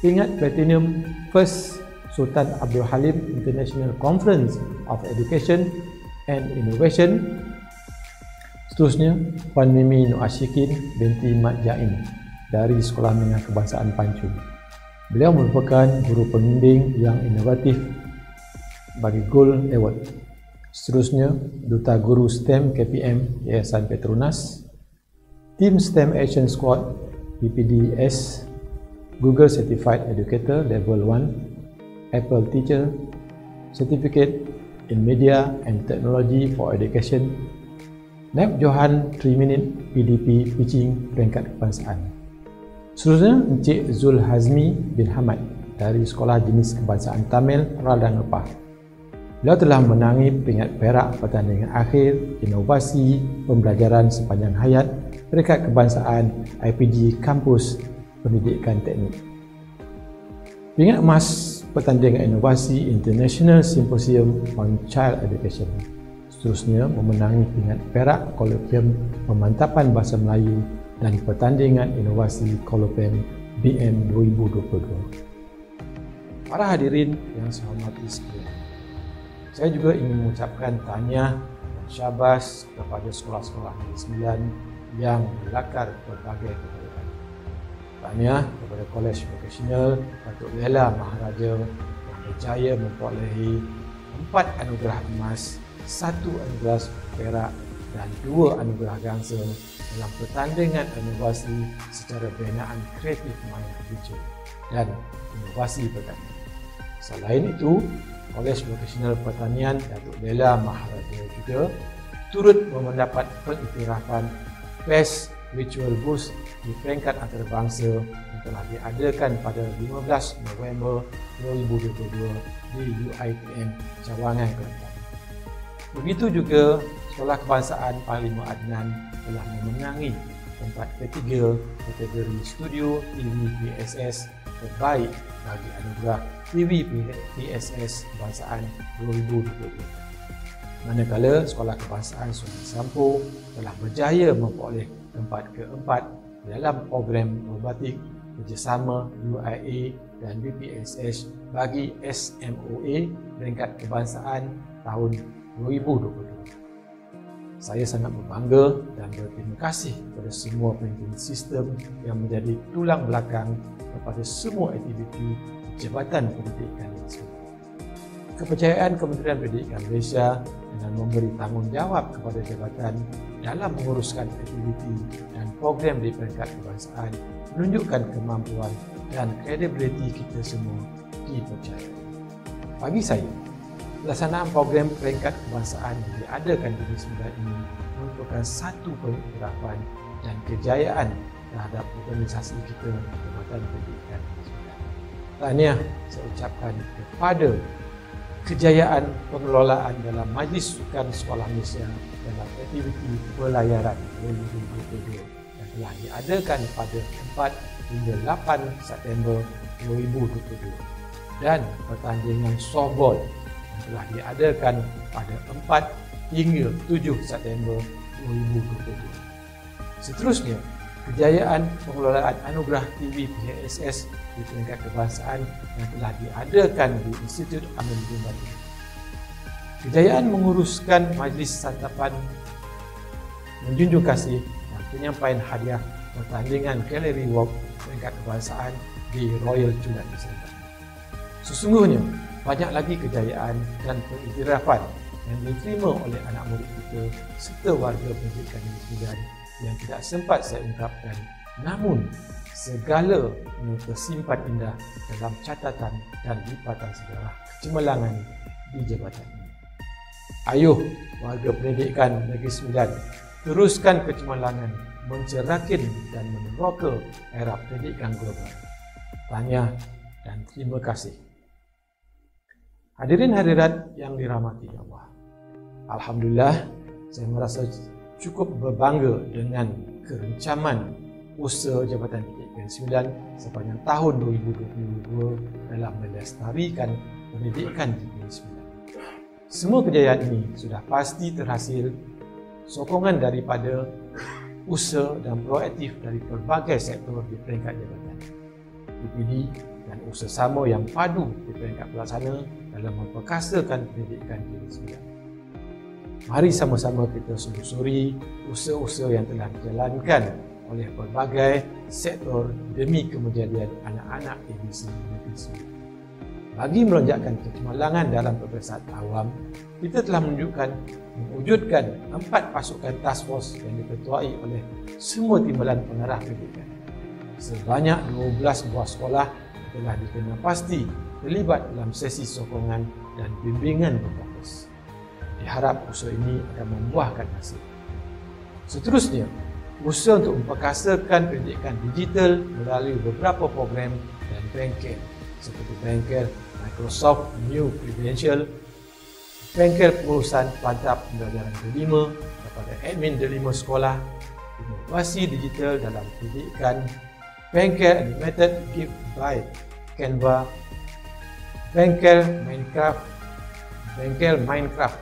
Peringkat Platinum First Sultan Abdul Halim International Conference of Education and Innovation. Seterusnya, Puan Mimi Nur Ashikin binti Mat Jain dari Sekolah Menengah Kebangsaan Pancung. Beliau merupakan guru pembimbing yang inovatif bagi Gold Award. Seterusnya, Duta Guru STEM KPM Yayasan Petronas, Tim STEM Action Squad PPDS, Google Certified Educator Level 1, Apple Teacher, Certificate in Media and Technology for Education, Nab Johan 3-Minute PDP Pitching Peringkat Kebangsaan. Seterusnya, Encik Zul Hazmi bin Hamad dari Sekolah Jenis Kebangsaan Tamil Radang Lepah. Beliau telah menangi peringkat perak pertandingan akhir inovasi pembelajaran sepanjang hayat peringkat kebangsaan IPG Kampus Pendidikan Teknik. Peringkat emas pertandingan inovasi International Symposium on Child Education. Seterusnya, memenangi peringkat perak Kolokium Pemantapan Bahasa Melayu dan pertandingan inovasi Kolokium BM 2022. Para hadirin yang saya hormati sekalian, saya juga ingin mengucapkan tahniah dan syabas kepada sekolah-sekolah Negeri Sembilan yang melakar berbagai kebaikan. Tahniah kepada Kolej Vocasional Datuk Lela Maharaja yang berjaya memperolehi 4 anugerah emas, 1 anugerah perak dan 2 anugerah gangsa dalam pertandingan inovasi secara binaan kreatif maya future dan inovasi pertanian. Selain itu, Kolej Vocasional Pertanian Datuk Lela Maharaja juga turut mendapat pengiktirafan Best Virtual Boost di peringkat antarabangsa yang telah diadakan pada 15 November 2022 di UiTM Cawangan, Kelantan. Begitu juga Sekolah Kebangsaan Panglima Adnan telah memenangi tempat ketiga kategori Studio TV PSS terbaik bagi anugerah TV PSS Kebangsaan 2022. Manakala Sekolah Kebangsaan Sungai Sampur telah berjaya memperoleh tempat keempat dalam program robotik kerjasama UIA dan BPSS bagi SMOA peringkat kebangsaan tahun 2022. Saya sangat berbangga dan berterima kasih kepada semua pemimpin sistem yang menjadi tulang belakang kepada semua aktiviti Jabatan Pendidikan Malaysia. Kepercayaan Kementerian Pendidikan Malaysia dengan memberi tanggungjawab kepada jabatan dalam menguruskan aktiviti dan program di peringkat kebangsaan menunjukkan kemampuan dan kredibiliti kita semua dipercayai. Bagi saya, pelaksanaan program peringkat kebangsaan yang diadakan di Negeri Sembilan ini merupakan satu pengiktirafan dan kejayaan terhadap organisasi kita Jabatan Pendidikan Sembilan. Tahniah saya ucapkan kepada kejayaan pengelolaan dalam Majlis Sukan Sekolah Malaysia dalam aktiviti pelayaran 2022 yang telah diadakan pada 4 hingga 8 September 2022 dan pertandingan softball yang telah diadakan pada 4 hingga 7 September 2022. Seterusnya, kejayaan pengelolaan anugerah TV PSS di peringkat kebangsaan yang telah diadakan di Institut Aminuddin Batu. Kejayaan menguruskan majlis santapan, menjunjung kasih dan penyampaian hadiah pertandingan Gallery Walk peringkat kebangsaan di Royal Chulan Center. Sesungguhnya, banyak lagi kejayaan dan pengiktirafan yang diterima oleh anak murid kita serta warga pendidikan Negeri Sembilan yang tidak sempat saya ungkapkan, namun segalanya tersimpan indah dalam catatan dan lipatan sejarah kecemerlangan di jabatan ini. Ayuh warga pendidikan Negeri Sembilan, teruskan kecemerlangan, mencerakin dan meneroka era pendidikan global. Tahniah dan terima kasih. Hadirin hadirat yang dirahmati Allah, alhamdulillah saya merasa cukup berbangga dengan kerencaman usaha Jabatan Pendidikan Negeri Sembilan sepanjang tahun 2022 dalam melestarikan pendidikan di Negeri Sembilan. Semua kejayaan ini sudah pasti terhasil sokongan daripada usaha dan proaktif dari pelbagai sektor di peringkat jabatan, DPD dan usaha sama yang padu di peringkat pelaksana dalam memperkasakan pendidikan di Negeri Sembilan. Mari sama-sama kita selusuri usaha-usaha yang telah dijalankan oleh pelbagai sektor demi kemajuan anak-anak ABC Negeri Sembilan. Bagi melonjakkan kecemerlangan dalam peperiksaan awam, kita telah mewujudkan 4 pasukan task force yang diketuai oleh semua timbalan pengarah pendidikan. Sebanyak 12 buah sekolah telah dikenal pasti terlibat dalam sesi sokongan dan bimbingan berfokus. Diharap usaha ini akan membuahkan hasil. Seterusnya, usaha untuk memperkasakan pendidikan digital melalui beberapa program dan bengkel seperti bengkel Microsoft New Credential, bengkel pengurusan pantap pembelajaran D5 kepada admin D5 sekolah, inovasi digital dalam pendidikan, bengkel Animated Gift by Canva, bengkel Minecraft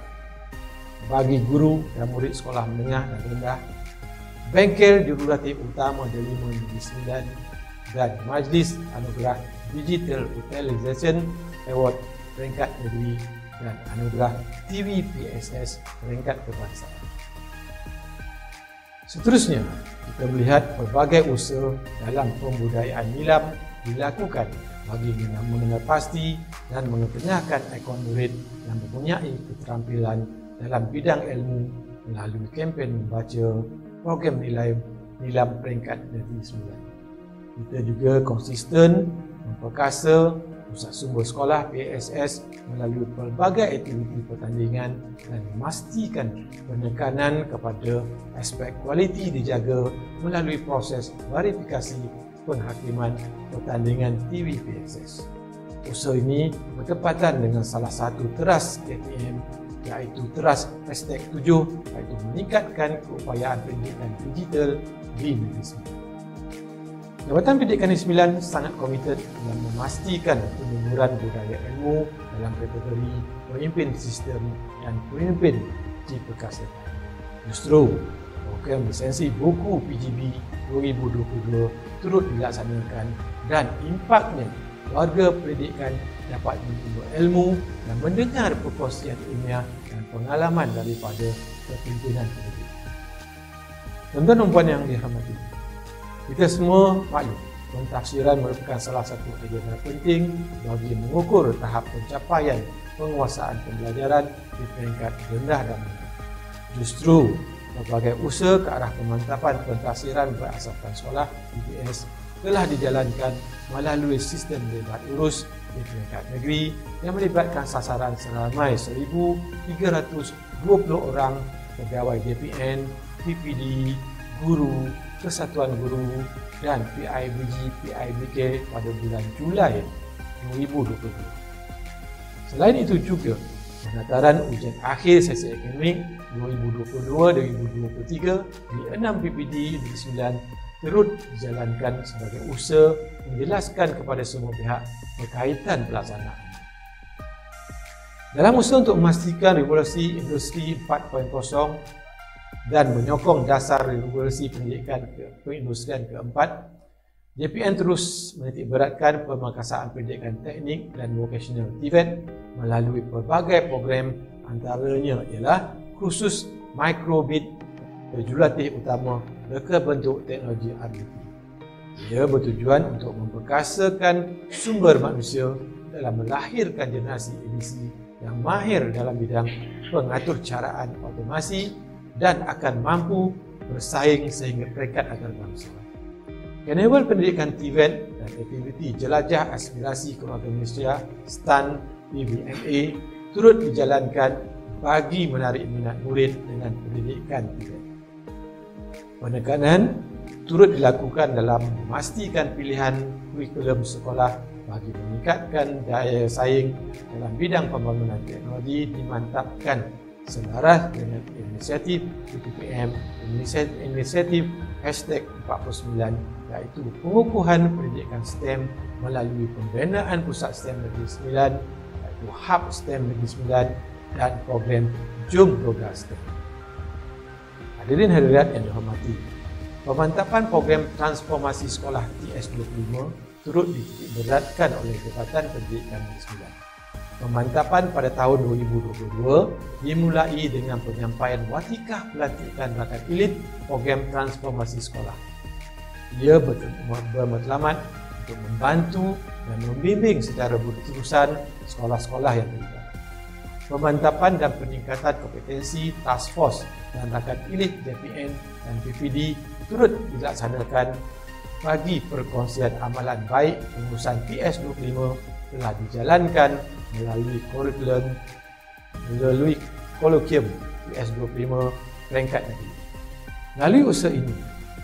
bagi guru dan murid sekolah menengah dan rendah, bengkel jurulatih utama D5 Negeri Sembilan dan Majlis Anugerah Digital Utilization Award peringkat negeri dan anugerah TV PSS peringkat kebangsaan. Seterusnya, kita melihat pelbagai usaha dalam pembudayaan nilam dilakukan bagi mengenal pasti dan mengetengahkan ikon murid yang mempunyai keterampilan dalam bidang ilmu melalui kempen membaca program nilam peringkat Negeri Sembilan. Kita juga konsisten memperkasa pusat sumber sekolah PSS melalui pelbagai aktiviti pertandingan dan memastikan penekanan kepada aspek kualiti dijaga melalui proses verifikasi penghakiman pertandingan TV PSS. Usaha ini bertepatan dengan salah satu teras KPM iaitu teras #7 iaitu meningkatkan keupayaan pendidikan digital di Negeri Sembilan. Jabatan Pendidikan Negeri Sembilan sangat komited dalam memastikan penyeluruhan budaya ilmu dalam kategori pemimpin sistem dan pemimpin di perkasakan. Justru, program lisensi buku PGB 2022 turut dilaksanakan dan impaknya warga pendidikan dapat menerima ilmu dan mendengar perkongsian ilmiah dan pengalaman daripada kepimpinan pendidikan. Tuan-tuan dan puan yang dirahmati, kita semua maklum pentafsiran merupakan salah satu agenda penting bagi mengukur tahap pencapaian penguasaan pembelajaran di peringkat rendah dan menengah. Justru, berbagai usaha ke arah pemantapan pentafsiran berasaskan sekolah PBS telah dijalankan melalui sistem debat urus di peringkat negeri yang melibatkan sasaran seramai 1,320 orang pegawai DPN, PPD, guru, Kesatuan Guru dan PIBG pada bulan Julai 2022. Selain itu juga, Penataran ujian akhir sesi akademik 2022-2023 di 6 PPD Negeri Sembilan turut dijalankan sebagai usaha menjelaskan kepada semua pihak berkaitan pelaksanaan. Dalam usaha untuk memastikan revolusi industri 4.0 dan menyokong dasar revolusi pendidikan perindustrian keempat, JPN terus menitikberatkan pemakasaan pendidikan teknik dan vocational TVET melalui pelbagai program, antaranya ialah kursus microbit berjurulatih utama reka bentuk teknologi RBT. Ia bertujuan untuk memperkasakan sumber manusia dalam melahirkan generasi edisi yang mahir dalam bidang pengaturcaraan otomasi dan akan mampu bersaing sehingga peringkat antarabangsa. Karnival Pendidikan TVET dan aktiviti Jelajah Aspirasi Keluarga Malaysia STAN PBMA turut dijalankan bagi menarik minat murid dengan pendidikan TVET. Penekanan turut dilakukan dalam memastikan pilihan kurikulum sekolah bagi meningkatkan daya saing dalam bidang pembangunan teknologi dimantapkan selaras dengan inisiatif PPM, inisiatif #49 iaitu pengukuhan pendidikan STEM melalui pembinaan Pusat STEM Negeri Sembilan iaitu Hub STEM Negeri Sembilan dan program Jom Loga STEM. Hadirin hadirat yang dihormati, pemantapan program transformasi sekolah TS25 turut dititikberatkan oleh Jabatan Pendidikan Negeri Sembilan. Pemantapan pada tahun 2022 dimulai dengan penyampaian watikah pelantikan bakat elit program transformasi sekolah. Ia bermatlamat untuk membantu dan membimbing secara berterusan sekolah-sekolah yang terlibat. Pemantapan dan peningkatan kompetensi Task Force dan bakat elit JPN dan PPD turut dilaksanakan bagi perkongsian amalan baik pengurusan TS25 telah dijalankan melalui kolokium TS25 peringkat negeri. Melalui usaha ini,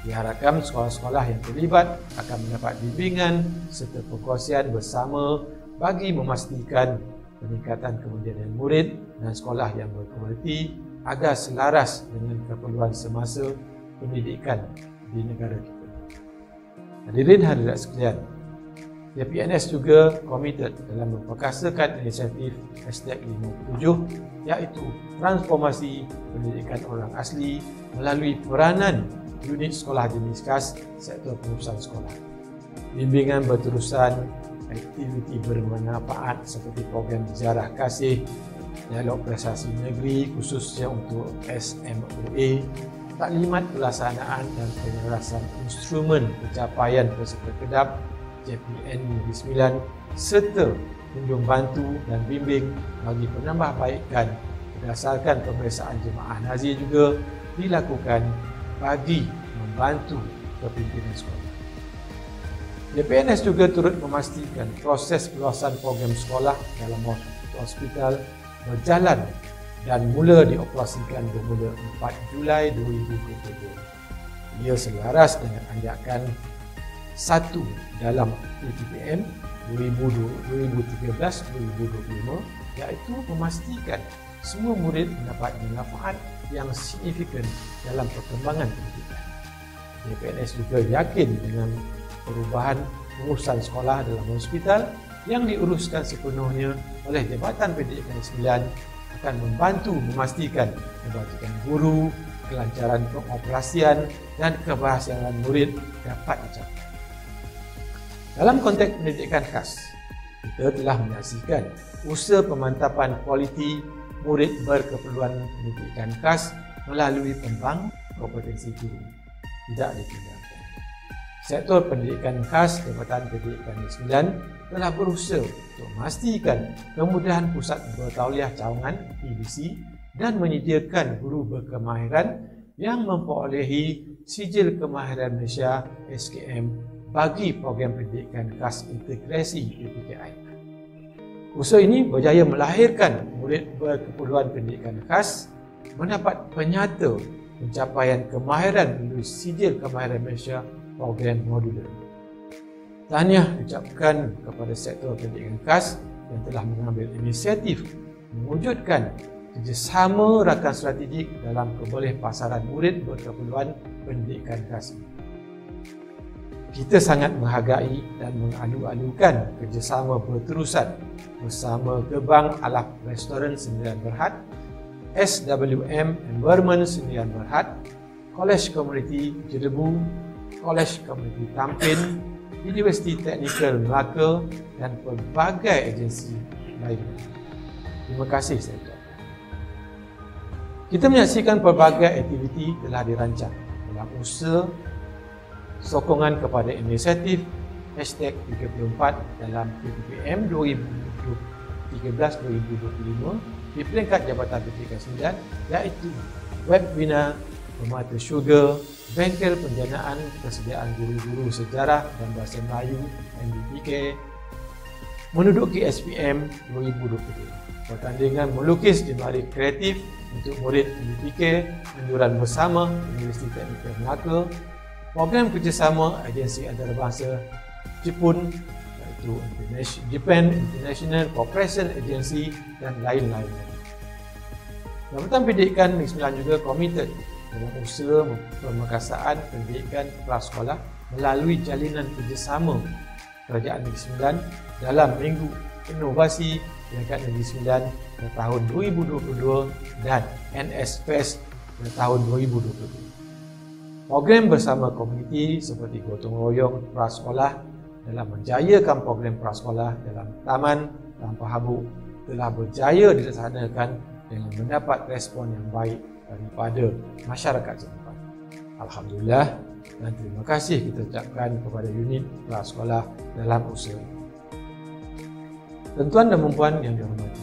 diharapkan sekolah-sekolah yang terlibat akan mendapat bimbingan serta perkongsian bersama bagi memastikan peningkatan kemudian murid dan sekolah yang berkualiti agar selaras dengan keperluan semasa pendidikan di negara kita. Hadirin hadirat sekalian, JPNS juga komited dalam memperkasakan inisiatif #57 iaitu transformasi pendidikan orang asli melalui peranan unit sekolah jenis khas sektor pengurusan sekolah. Bimbingan berterusan, aktiviti bermanfaat seperti program ziarah kasih, dialog prestasi negeri khususnya untuk SMOA, taklimat pelaksanaan dan penyelarasan instrumen pencapaian peserta kedap JPN Negeri Sembilan serta kunjung bantu dan bimbing bagi penambahbaikan berdasarkan pemeriksaan jemaah nazir juga dilakukan bagi membantu kepimpinan sekolah. JPNS juga turut memastikan proses perluasan program sekolah dalam hospital berjalan dan mula dioperasikan bermula 4 Julai 2022. Ia selaras dengan anjakan 1 dalam PPM 2013-2025 iaitu memastikan semua murid mendapat manfaat yang signifikan dalam perkembangan pendidikan. JPNS juga yakin dengan perubahan pengurusan sekolah dalam hospital yang diuruskan sepenuhnya oleh Jabatan Pendidikan Sembilan akan membantu memastikan kebajikan guru, kelancaran pengoperasian dan keberhasilan murid dapat dicapai. Dalam konteks pendidikan khas, kita telah menyaksikan usaha pemantapan kualiti murid berkeperluan pendidikan khas melalui pembangunan kompetensi guru. Tidak ditinggalkan. Sektor pendidikan khas Jabatan Pendidikan Negeri Sembilan telah berusaha untuk memastikan kemudahan Pusat Bertauliah Cawangan PBC dan menyediakan guru berkemahiran yang memperolehi Sijil Kemahiran Malaysia SKM bagi program pendidikan khas integrasi PPKI. Usaha ini berjaya melahirkan murid berkeperluan pendidikan khas mendapat penyata pencapaian kemahiran melalui Sijil Kemahiran Malaysia program modular. Tahniah diucapkan kepada sektor pendidikan khas yang telah mengambil inisiatif mewujudkan kerjasama rakan strategik dalam kebолehpasaran murid berkeperluan pendidikan rasmi. Kita sangat menghargai dan mengalu-alukan kerjasama berterusan bersama Gerbang Alaf Restoran Sendirian Berhad, SWM Environment Sendirian Berhad, Kolej Komuniti Jerebu, Kolej Komuniti Tampin, Universiti Teknikal Melaka dan pelbagai agensi lainnya. Terima kasih saya ucapkan. Kita menyaksikan pelbagai aktiviti telah dirancang dalam usaha sokongan kepada inisiatif #34 dalam PPPM 2013-2025 di peringkat Jabatan Pendidikan Sembilan, iaitu webinar Permata Syurga, bengkel penjanaan persediaan guru-guru sejarah dan bahasa Melayu MBPK, menduduki SPM 2022, pertandingan melukis di Mari Kreatif untuk murid MBPK, menjuran bersama Universiti Teknikal Melaka, program kerjasama agensi antarabangsa Jepun iaitu Japan International Cooperation Agency dan lain-lain. Jabatan Pendidikan Negeri Sembilan juga komited dalam usaha pemerkasaan pendidikan prasekolah melalui jalinan kerjasama Kerajaan Negeri Sembilan dalam Minggu Inovasi Peringkat Negeri Sembilan pada tahun 2022 dan NS Fest pada tahun 2022. Program bersama komuniti seperti gotong royong prasekolah dalam menjayakan program prasekolah dalam taman tanpa habuk telah berjaya dilaksanakan dengan mendapat respon yang baik daripada masyarakat setempat. Alhamdulillah dan terima kasih kita ucapkan kepada unit prasekolah dalam usaha ini. Tuan-tuan dan puan yang dihormati,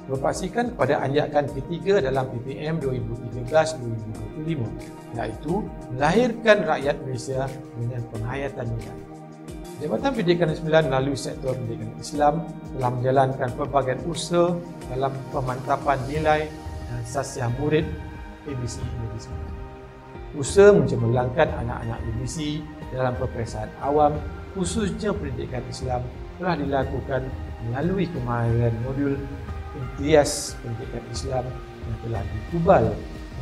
berpaksikan kepada anjakan ketiga dalam PPM 2013-2025, iaitu melahirkan rakyat Malaysia dengan penghayatan nilai. Jabatan Pendidikan Negeri Sembilan melalui sektor pendidikan Islam telah menjalankan pelbagai usaha dalam pemantapan nilai dan sasiah murid ABC Negeri Sembilan. Usaha mencemerlangkan anak-anak ABC dalam peperiksaan awam, khususnya pendidikan Islam, telah dilakukan melalui kemahiran modul imtiaz pendidikan Islam yang telah ditubal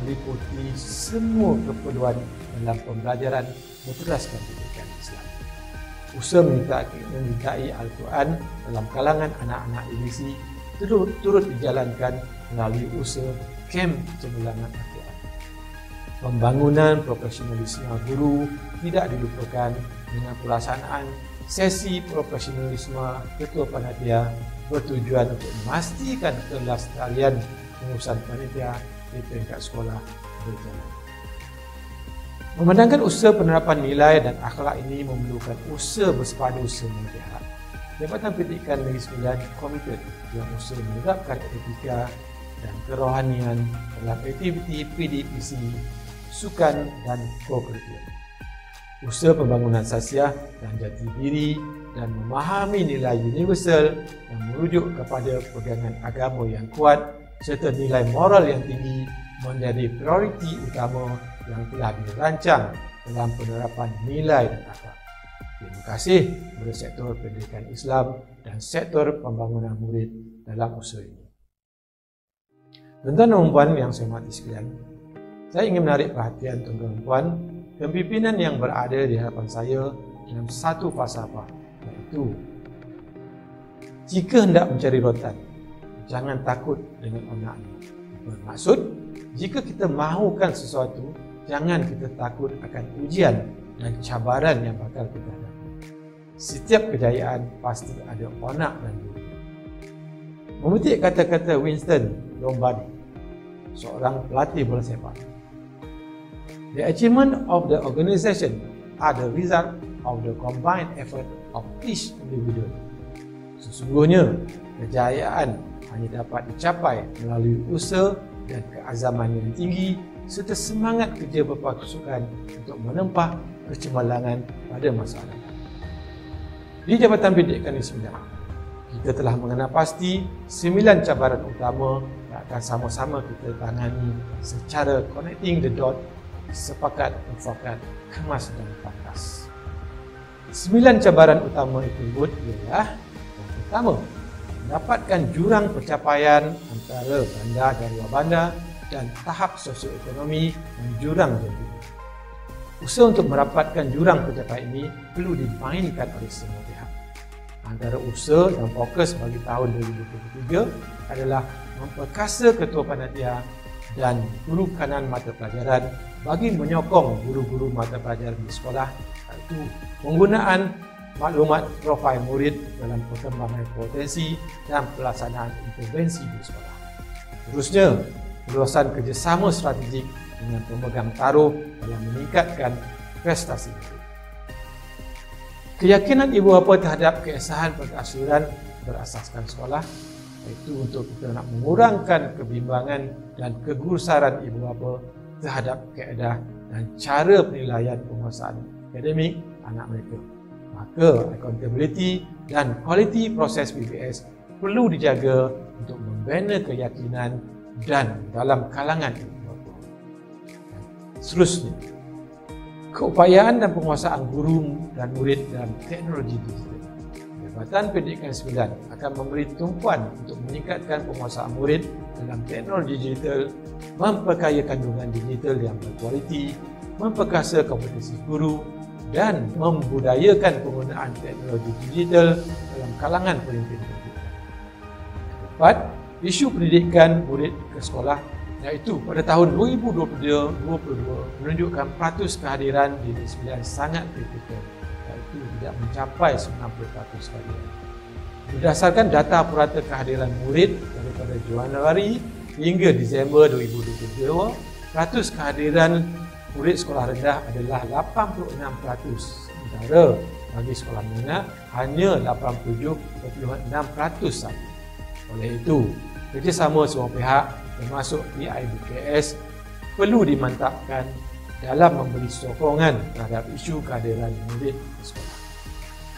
meliputi semua keperluan dalam pembelajaran berteraskan pendidikan Islam. Usaha menyertai Al-Quran dalam kalangan anak-anak ABC turut dijalankan melalui usaha kem cemerlangan Al-Quran. Pembangunan profesionalisme guru tidak dilupakan dengan pelaksanaan sesi profesionalisme ketua panitia bertujuan untuk memastikan kelestarian pengurusan panitia di peringkat sekolah berjalan. Memandangkan usaha penerapan nilai dan akhlak ini memerlukan usaha bersepadu semua pihak. Jabatan Pendidikan Negeri Sembilan komited yang usaha menerapkan etika dan kerohanian dalam aktiviti PDPC, sukan dan co-curriculum. Usaha pembangunan sasiah dan jati diri dan memahami nilai universal yang merujuk kepada pegangan agama yang kuat serta nilai moral yang tinggi menjadi prioriti utama yang telah dirancang dalam penerapan nilai dan akhlak. Terima kasih kepada sektor pendidikan Islam dan sektor pembangunan murid dalam usaha ini. Tuan-tuan dan puan yang saya hormati sekalian, saya ingin menarik perhatian tuan-tuan dan puan kepimpinan yang berada di hadapan saya dalam satu falsafah, iaitu jika hendak mencari rotan, jangan takut dengan onaknya. Bermaksud, jika kita mahukan sesuatu, jangan kita takut akan ujian dan cabaran yang bakal kita hadapi. Setiap kejayaan pasti ada onak dan duri. Memetik kata-kata Winston Lombardi, seorang pelatih bola sepak. The achievement of the organisation are the result of the combined effort of each individual. Sesungguhnya, kejayaan hanya dapat dicapai melalui usaha dan keazaman yang tinggi serta semangat kerja berpasukan untuk menempah kecemerlangan pada masa hadapan. Di Jabatan Pendidikan Negeri Sembilan, kita telah mengenal pasti 9 cabaran utama yang akan sama-sama kita tangani secara connecting the dot, sepakat, mufakat, kemas dan pangkas. 9 cabaran utama itu ialah yang pertama, mendapatkan jurang pencapaian antara bandar dan luar bandar dan tahap sosioekonomi dan jurang jadi. Usaha untuk merapatkan jurang pencapaian ini perlu dimainkan oleh semua pihak. Antara usaha dan fokus bagi tahun 2023 adalah memperkasa ketua panitia dan guru kanan mata pelajaran bagi menyokong guru-guru mata pelajaran di sekolah, iaitu penggunaan maklumat profil murid dalam perkembangan potensi dan pelaksanaan intervensi di sekolah. Terusnya, perluasan kerjasama strategik dengan pemegang taruh dalam meningkatkan prestasi murid. Keyakinan ibu bapa terhadap keesahan pentaksiran berasaskan sekolah, iaitu untuk kita nak mengurangkan kebimbangan dan kegusaran ibu bapa terhadap kaedah dan cara penilaian penguasaan akademik anak mereka. Maka accountability dan quality proses PBS perlu dijaga untuk membina keyakinan dan dalam kalangan ibu bapa. Seterusnya, keupayaan dan penguasaan guru dan murid dalam teknologi digital. Jabatan Pendidikan 9 akan memberi tumpuan untuk meningkatkan penguasaan murid dalam teknologi digital, memperkaya kandungan digital yang berkualiti, memperkasa kompetensi guru dan membudayakan penggunaan teknologi digital dalam kalangan pemimpin pendidikan. Keempat, isu pendidikan murid ke sekolah, iaitu pada tahun 2022 menunjukkan peratus kehadiran di Negeri 9 sangat kritikal, iaitu tidak mencapai 90% kehadiran. Berdasarkan data purata kehadiran murid daripada Januari hingga Disember 2022, peratus kehadiran murid sekolah rendah adalah 86%, sementara bagi sekolah menengah hanya 87.6% sahaja. Oleh itu, kerjasama semua pihak termasuk PIBKS perlu dimantapkan dalam memberi sokongan terhadap isu kehadiran murid di sekolah.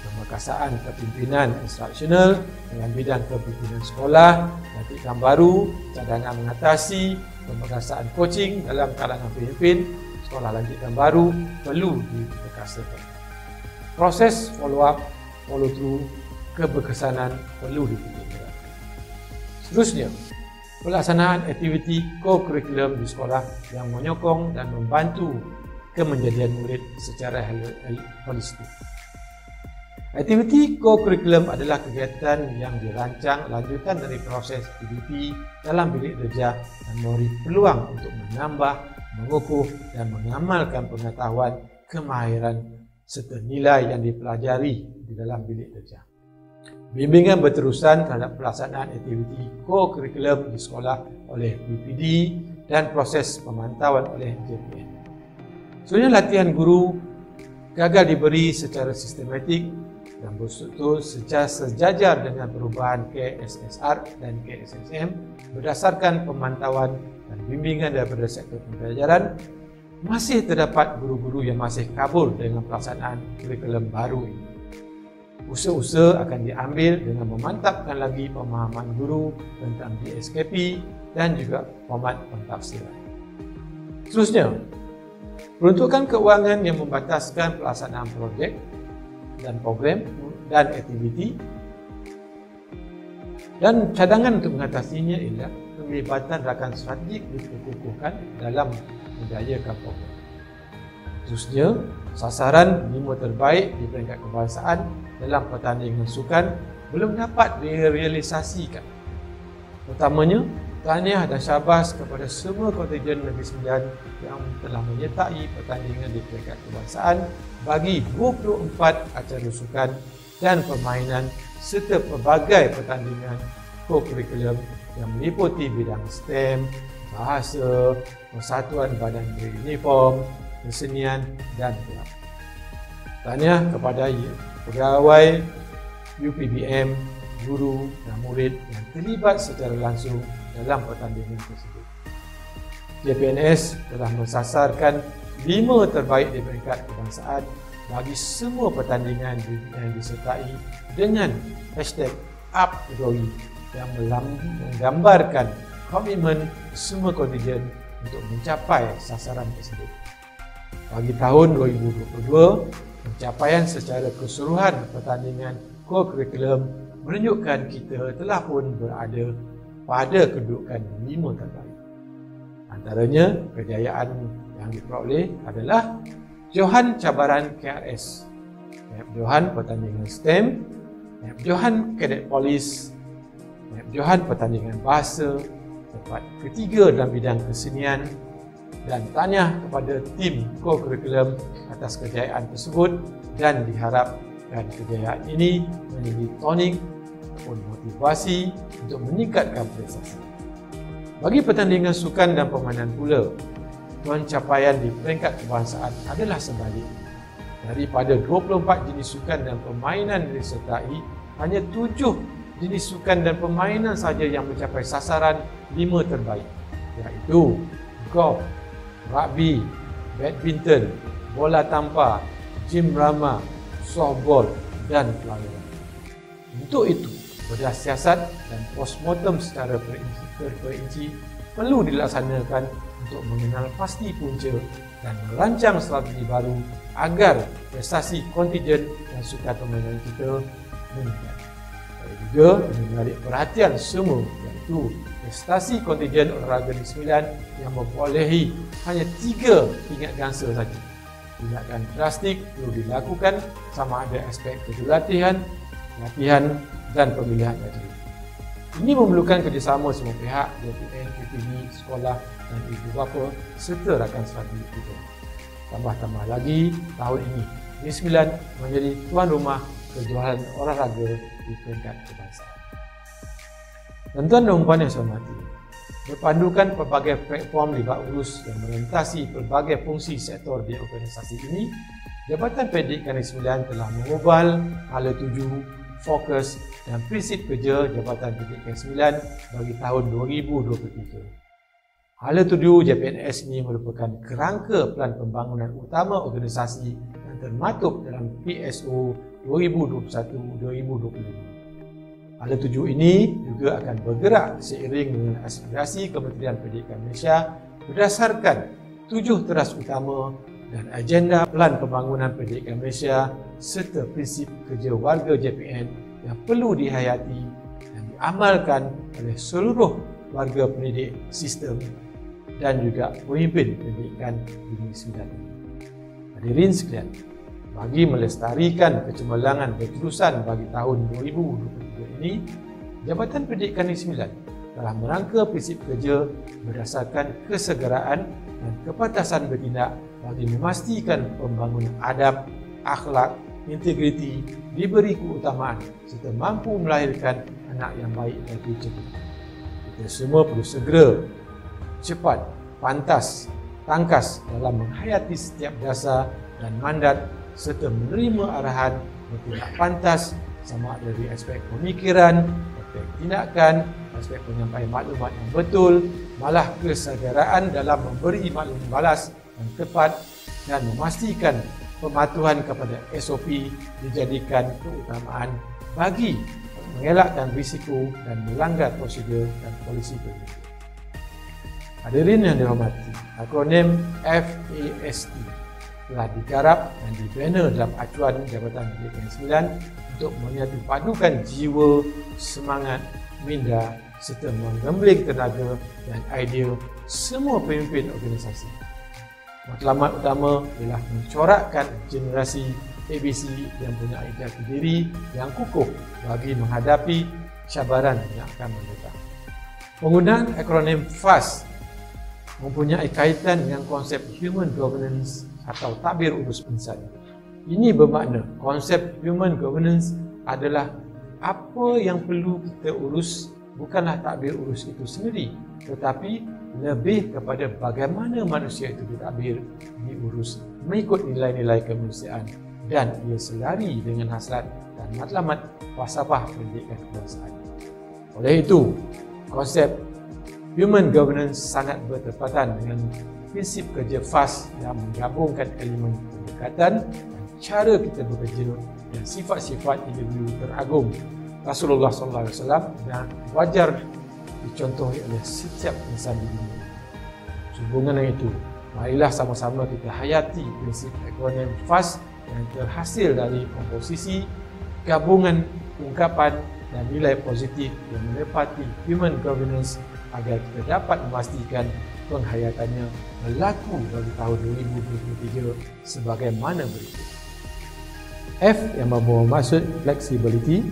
Pemerkasaan kepimpinan instruksional dalam bidang kepimpinan sekolah, lantikan baru, cadangan mengatasi, pemerkasaan coaching dalam kalangan pemimpin sekolah lantikan baru perlu diperkasakan. Proses follow-up, follow-through, keberkesanan perlu diperhatikan. Seterusnya, pelaksanaan aktiviti co-curriculum di sekolah yang menyokong dan membantu kemenjadian murid secara holistik. Aktiviti co-curriculum adalah kegiatan yang dirancang lanjutan dari proses PDP dalam bilik darjah dan memberi peluang untuk menambah, mengukuh dan mengamalkan pengetahuan, kemahiran serta nilai yang dipelajari di dalam bilik darjah. Bimbingan berterusan terhadap pelaksanaan aktiviti co-curriculum di sekolah oleh BPD dan proses pemantauan oleh JPN. Sebenarnya latihan guru gagal diberi secara sistematik dan berstruktur secara sejajar dengan perubahan KSSR dan KSSM berdasarkan pemantauan dan bimbingan daripada sektor pembelajaran. Masih terdapat guru-guru yang masih kabur dengan pelaksanaan kurikulum baru ini. Usaha-usaha akan diambil dengan memantapkan lagi pemahaman guru tentang DSKP dan juga format pentafsiran. Seterusnya, peruntukan keuangan yang membataskan pelaksanaan projek dan program dan aktiviti dan cadangan untuk mengatasinya ialah penglibatan rakan strategik dikukuhkan dalam mendayakan program. Khususnya, sasaran 5 terbaik di peringkat kebangsaan dalam pertandingan sukan belum dapat direalisasikan. Pertamanya, tahniah dan syabas kepada semua kontingen Negeri Sembilan yang telah menyertai pertandingan di peringkat kebangsaan bagi 24 acara sukan dan permainan serta pelbagai pertandingan co-curriculum yang meliputi bidang STEM, bahasa, persatuan badan beruniform, kesenian dan kelab. Tahniah kepada pegawai UPBM, guru dan murid yang terlibat secara langsung dalam pertandingan tersebut. JPNS telah mensasarkan 5 terbaik di peringkat kebangsaan bagi semua pertandingan yang disertai dengan #UpGlory yang menggambarkan komitmen semua kontingen untuk mencapai sasaran tersebut. Bagi tahun 2022, pencapaian secara keseluruhan pertandingan co-curriculum menunjukkan kita telah pun berada pada kedudukan 5 terbaik. Antaranya, kejayaan yang diperoleh adalah Johan cabaran KRS, Johan pertandingan STEM, Johan Cadet Police, Johan pertandingan bahasa, tempat ketiga dalam bidang kesenian, dan tahniah kepada tim co-curriculum atas kejayaan tersebut, dan diharapkan kejayaan ini menjadi tonik ataupun motivasi untuk meningkatkan prestasi. Bagi pertandingan sukan dan permainan pula, pencapaian di peringkat kebangsaan adalah sebaliknya. Daripada 24 jenis sukan dan permainan yang disertai, hanya 7 jenis sukan dan permainan sahaja yang mencapai sasaran 5 terbaik, iaitu golf, rugby, badminton, bola tampar, gym rama, softball dan pelayaran. Untuk itu, bedah siasat dan postmortem secara terperinci perlu dilaksanakan untuk mengenal pasti punca dan merancang strategi baru agar prestasi kontingen dan sukan permainan kita meningkat. Dan juga menarik perhatian semua, iaitu prestasi kontingen olahraga Negeri Sembilan yang memperolehi hanya 3 tingkat gangsa saja. Tindakan drastik perlu dilakukan sama ada aspek kejurulatihan, latihan dan pemilihan atlet. Ini memerlukan kerjasama semua pihak, JPN, PTB, sekolah dan ibu bapa serta rakan strategi kita. Tambah-tambah lagi, tahun ini Negeri Sembilan menjadi tuan rumah kejuaraan olahraga di peringkat kebangsaan. Tuan-tuan dan puan yang saya hormati, berpandukan pelbagai platform libat urus yang merentasi pelbagai fungsi sektor di organisasi ini, Jabatan Pendidikan Negeri Sembilan telah mengubal hala tuju, fokus dan prinsip kerja Jabatan Pendidikan Sembilan bagi tahun 2023. Hala tuju JPNS ini merupakan kerangka pelan pembangunan utama organisasi yang termaktub dalam PSO 2021-2025. Hala tuju ini juga akan bergerak seiring dengan aspirasi Kementerian Pendidikan Malaysia berdasarkan 7 teras utama dan agenda pelan pembangunan pendidikan Malaysia serta prinsip kerja warga JPN yang perlu dihayati dan diamalkan oleh seluruh warga pendidik sistem dan juga pemimpin pendidikan di Negeri Sembilan ini. Hadirin sekalian, bagi melestarikan kecemerlangan berterusan bagi tahun 2023 ini, Jabatan Pendidikan Negeri Sembilan telah merangka prinsip kerja berdasarkan kesegeraan dan kepantasan bertindak bagi memastikan pembangunan adab, akhlak, integriti diberi keutamaan serta mampu melahirkan anak yang baik dan cerdik. Kita semua perlu segera, cepat, pantas, tangkas dalam menghayati setiap dasar dan mandat serta menerima arahan bertindak pantas sama ada dari aspek pemikiran, aspek tindakan, aspek penyampaian maklumat yang betul, malah kesegeraan dalam memberi maklumat balas yang tepat dan memastikan pematuhan kepada SOP dijadikan keutamaan bagi mengelakkan risiko dan melanggar prosedur dan polisi pendidikan. Hadirin yang dihormati, akronim FAST telah digarap dan dibina dalam acuan Jabatan Pendidikan Sembilan untuk menyatupadukan jiwa, semangat, minda serta menggembling tenaga dan idea semua pemimpin organisasi. Matlamat utama ialah mencorakkan generasi ABC yang punya jati diri yang kukuh bagi menghadapi cabaran yang akan mendatang. Penggunaan akronim FAST mempunyai kaitan dengan konsep human governance atau takbir urus insan. Ini bermakna konsep human governance adalah apa yang perlu kita urus bukanlah takbir urus itu sendiri, tetapi lebih kepada bagaimana manusia itu ditadbir, diurus mengikut nilai-nilai kemanusiaan dan ia selari dengan hasrat dan matlamat falsafah pendidikan kebangsaan. Oleh itu, konsep human governance sangat bertepatan dengan prinsip kerja FAST yang menggabungkan elemen pendekatan dan cara kita bekerja dan sifat-sifat individu teragung Rasulullah SAW dan wajar dicontohi oleh setiap insan di dunia. Sehubungan dengan itu, marilah sama-sama kita hayati prinsip akronim FAST yang terhasil dari komposisi, gabungan, ungkapan dan nilai positif yang menepati human governance agar kita dapat memastikan penghayatannya berlaku bagi tahun 2023 sebagaimana berikut. F yang membawa maksud flexibility,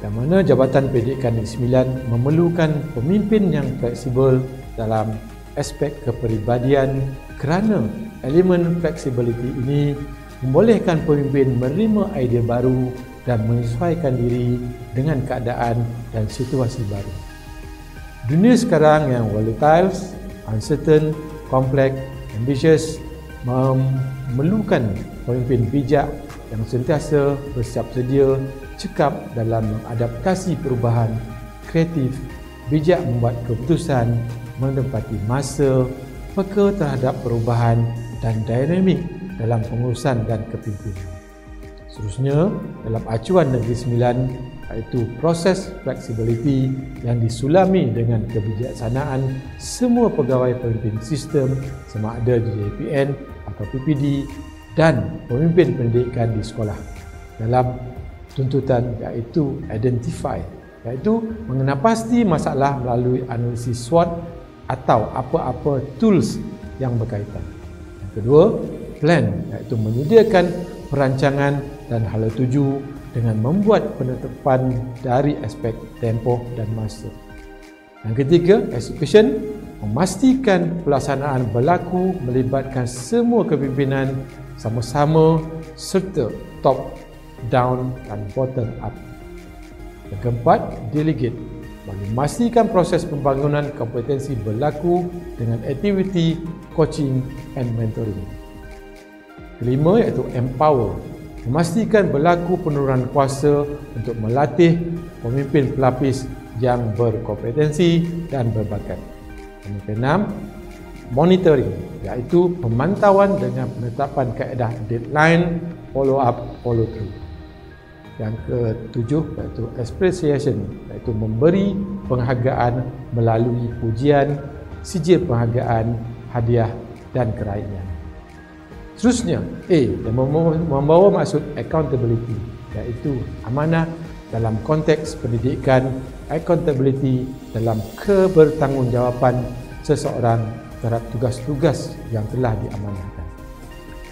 yang mana Jabatan Pendidikan Negeri Sembilan memerlukan pemimpin yang fleksibel dalam aspek kepribadian kerana elemen flexibility ini membolehkan pemimpin menerima idea baru dan menyesuaikan diri dengan keadaan dan situasi baru. Dunia sekarang yang volatile, uncertain, kompleks, ambitious memerlukan pemimpin bijak yang sentiasa bersiap sedia, cekap dalam mengadaptasi perubahan, kreatif, bijak membuat keputusan, menepati masa, peka terhadap perubahan dan dinamik dalam pengurusan dan kepimpinan. Seterusnya, dalam acuan Negeri Sembilan, iaitu proses flexibility yang disulami dengan kebijaksanaan semua pegawai pemimpin sistem sama ada di JPN atau PPD dan pemimpin pendidikan di sekolah dalam tuntutan iaitu identify, iaitu mengenal pasti masalah melalui analisis SWOT atau apa-apa tools yang berkaitan. Yang kedua, plan, iaitu menyediakan perancangan dan hala tuju dengan membuat penetapan dari aspek tempoh dan masa. Yang ketiga, execution, memastikan pelaksanaan berlaku melibatkan semua kepimpinan sama-sama serta top down dan bottom up. Yang keempat, delegate, bagi memastikan proses pembangunan kompetensi berlaku dengan aktiviti coaching and mentoring. Kelima iaitu empower, memastikan berlaku penurunan kuasa untuk melatih pemimpin pelapis yang berkompetensi dan berbakat. Yang keenam, monitoring, iaitu pemantauan dengan penetapan kaedah deadline, follow up, follow through. Yang ketujuh iaitu appreciation, iaitu memberi penghargaan melalui pujian, sijil penghargaan, hadiah dan keraian. Seterusnya, A yang membawa maksud accountability, iaitu amanah dalam konteks pendidikan, accountability dalam kebertanggungjawaban seseorang terhadap tugas-tugas yang telah diamanahkan.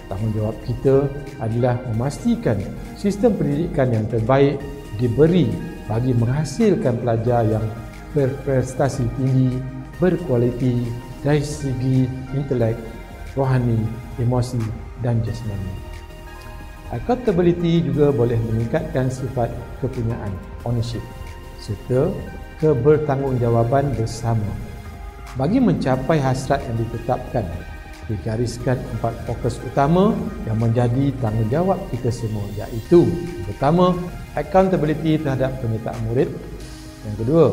Tanggungjawab kita adalah memastikan sistem pendidikan yang terbaik diberi bagi menghasilkan pelajar yang berprestasi tinggi, berkualiti dari segi intelek, rohani, emosi dan jasmani. Accountability juga boleh meningkatkan sifat kepunyaan, ownership, serta kebertanggungjawaban bersama. Bagi mencapai hasrat yang ditetapkan, digariskan 4 fokus utama yang menjadi tanggungjawab kita semua, iaitu pertama, accountability terhadap penyertaan murid. Yang kedua,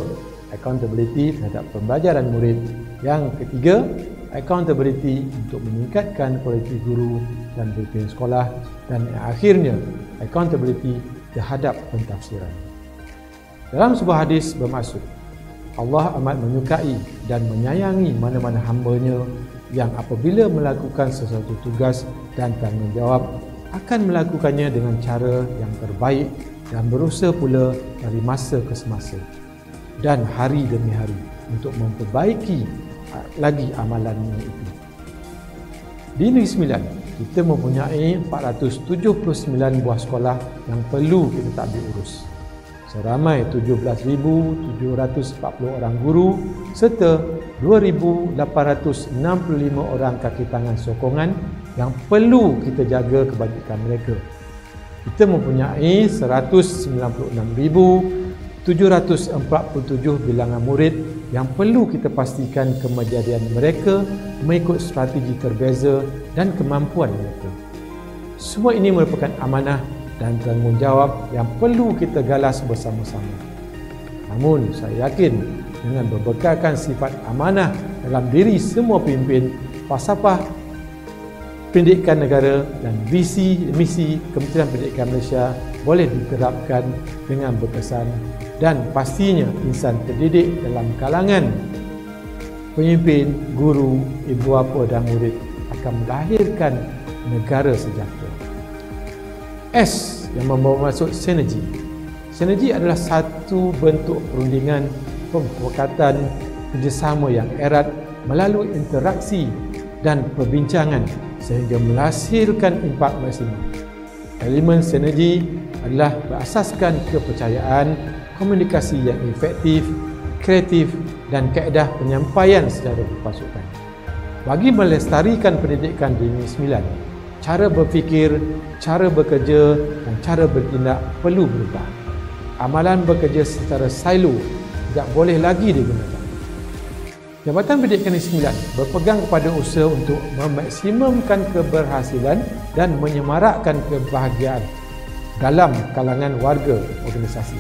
accountability terhadap pembelajaran murid. Yang ketiga, accountability untuk meningkatkan kualiti guru dan pemimpin sekolah. Dan yang akhirnya, accountability terhadap pentafsiran. Dalam sebuah hadis bermaksud, Allah amat menyukai dan menyayangi mana-mana hamba-Nya yang apabila melakukan sesuatu tugas dan tanggungjawab akan melakukannya dengan cara yang terbaik dan berusaha pula dari masa ke semasa dan hari demi hari untuk memperbaiki lagi amalannya itu. Di Negeri Sembilan, kita mempunyai 479 buah sekolah yang perlu kita tadbir urus. Seramai 17,740 orang guru serta 2,865 orang kaki tangan sokongan yang perlu kita jaga kebajikan mereka. Kita mempunyai 196,747 bilangan murid yang perlu kita pastikan kemajadian mereka mengikut strategi terbeza dan kemampuan mereka. Semua ini merupakan amanah dan tanggungjawab yang perlu kita galas bersama-sama. Namun, saya yakin dengan berbekalkan sifat amanah dalam diri semua pemimpin, falsafah pendidikan negara dan visi misi Kementerian Pendidikan Malaysia boleh diterapkan dengan berkesan dan pastinya insan terdidik dalam kalangan pemimpin, guru, ibu bapa dan murid akan melahirkan negara sejahtera. S yang membawa maksud sinergi, Sinergi adalah satu bentuk perundingan, pemufakatan, kerjasama yang erat melalui interaksi dan perbincangan sehingga menghasilkan impak maksimum. Elemen sinergi adalah berasaskan kepercayaan, komunikasi yang efektif, kreatif dan kaedah penyampaian secara berpasukan. Bagi melestarikan pendidikan di Negeri 9, cara berfikir, cara bekerja dan cara bertindak perlu berubah. Amalan bekerja secara silo tidak boleh lagi digunakan. Jabatan Pendidikan Negeri 9 berpegang kepada usaha untuk memaksimumkan keberhasilan dan menyemarakkan kebahagiaan dalam kalangan warga organisasi.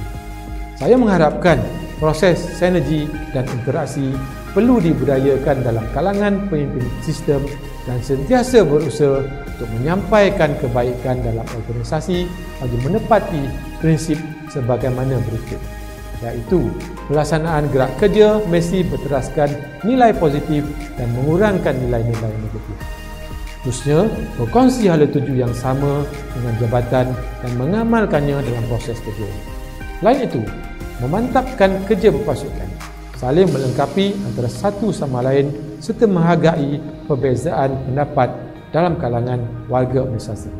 Saya mengharapkan proses sinergi dan interaksi perlu dibudayakan dalam kalangan pemimpin sistem dan sentiasa berusaha untuk menyampaikan kebaikan dalam organisasi bagi menepati prinsip sebagaimana berikut, iaitu pelaksanaan gerak kerja mesti berteraskan nilai positif dan mengurangkan nilai-nilai negatif. Terusnya, berkongsi hala tuju yang sama dengan jabatan dan mengamalkannya dalam proses kerja. Selain itu, memantapkan kerja berpasukan, saling melengkapi antara satu sama lain serta menghargai perbezaan pendapat dalam kalangan warga organisasi.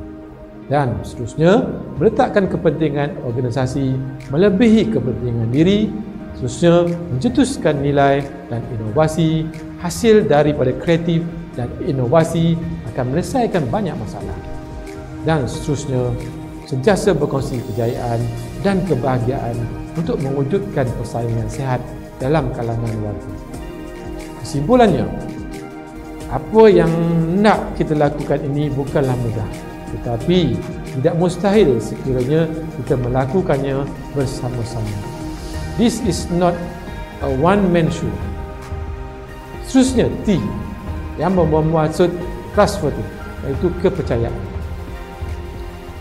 Dan seterusnya, meletakkan kepentingan organisasi melebihi kepentingan diri. Seterusnya, mencetuskan nilai dan inovasi hasil daripada kreatif dan inovasi akan menyelesaikan banyak masalah. Dan seterusnya, sentiasa berkongsi kejayaan dan kebahagiaan untuk mewujudkan persaingan sihat dalam kalangan warga. Kesimpulannya, apa yang nak kita lakukan ini bukanlah mudah, tetapi tidak mustahil sekiranya kita melakukannya bersama-sama. This is not a one-man show. Seterusnya, T yang bermaksud trustworthy, iaitu kepercayaan.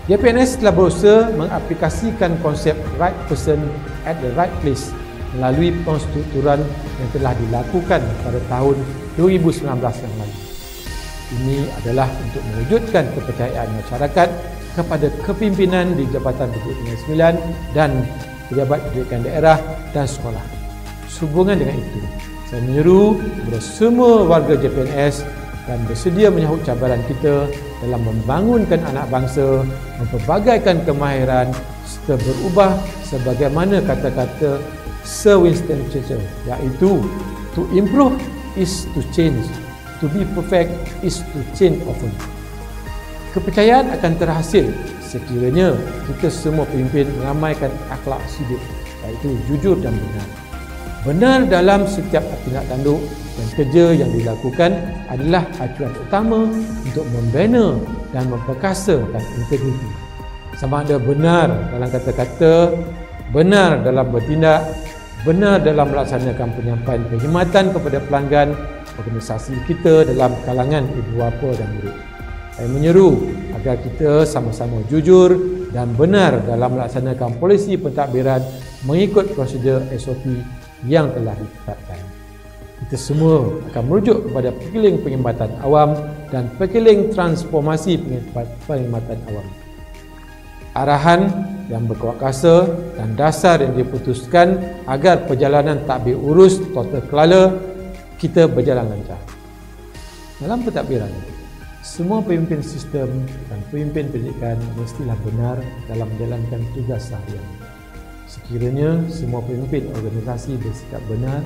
JPNS telah berusaha mengaplikasikan konsep right person at the right place melalui penstrukturan yang telah dilakukan pada tahun 2019 yang lalu. Ini adalah untuk mewujudkan kepercayaan masyarakat kepada kepimpinan di Jabatan Pendidikan Negeri 9 dan pejabat pendidikan daerah dan sekolah. Sehubungan dengan itu, saya menyeru kepada semua warga JPNS dan bersedia menyahut cabaran kita dalam membangunkan anak bangsa, memperbagaikan kemahiran serta berubah sebagaimana kata-kata Sir Winston Churchill, iaitu to improve is to change, to be perfect is to change often. Kepercayaan akan terhasil sekiranya kita semua pemimpin mengamalkan akhlak hidup, iaitu jujur dan benar. Benar dalam setiap tindak tanduk dan kerja yang dilakukan adalah acuan utama untuk membina dan memperkasakan integriti. Sama ada benar dalam kata-kata, benar dalam bertindak, benar dalam melaksanakan penyampaian perkhidmatan kepada pelanggan organisasi kita dalam kalangan ibu bapa dan murid. Saya menyeru agar kita sama-sama jujur dan benar dalam melaksanakan polisi pentadbiran mengikut prosedur SOP yang telah ditetapkan. Kita semua akan merujuk kepada perkiling penghematan awam dan perkiling transformasi penghematan awam. Arahan yang berkuasa dan dasar yang diputuskan agar perjalanan tadbir urus total kelala kita berjalan lancar. Dalam pentadbiran, semua pemimpin sistem dan pemimpin pendidikan mestilah benar dalam menjalankan tugas seharian. Sekiranya semua pemimpin organisasi bersikap benar,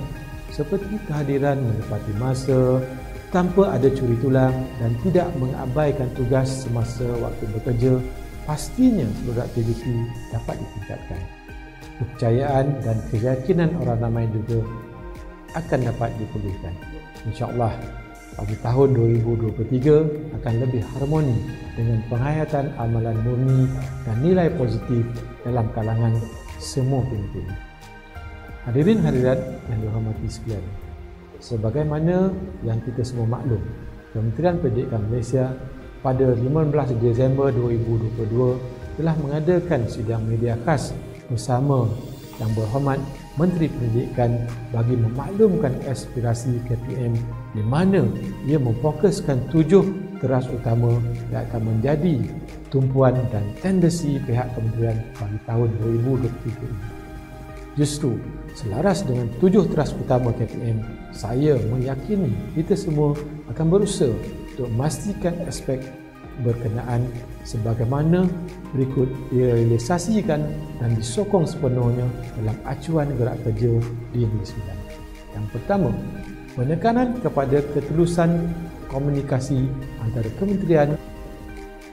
seperti kehadiran menepati masa tanpa ada curi tulang dan tidak mengabaikan tugas semasa waktu bekerja, pastinya produktiviti dapat ditingkatkan. Kepercayaan dan keyakinan orang ramai juga akan dapat dipulihkan. InsyaAllah, pada tahun 2023 akan lebih harmoni dengan penghayatan amalan murni dan nilai positif dalam kalangan semua pemimpin. Hadirin hadirat yang dihormati sekalian, sebagaimana yang kita semua maklum, Kementerian Pendidikan Malaysia pada 15 Disember 2022 telah mengadakan sidang media khas bersama Yang Berhormat Menteri Pendidikan bagi memaklumkan aspirasi KPM di mana ia memfokuskan 7 teras utama yang akan menjadi tumpuan dan tendensi pihak kementerian bagi tahun 2023 ini. Justru selaras dengan 7 teras utama KPM, saya meyakini kita semua akan berusaha untuk memastikan aspek berkenaan sebagaimana berikut direalisasikan dan disokong sepenuhnya dalam acuan gerak kerja di Negeri Sembilan. Yang pertama, penekanan kepada ketulusan komunikasi antara kementerian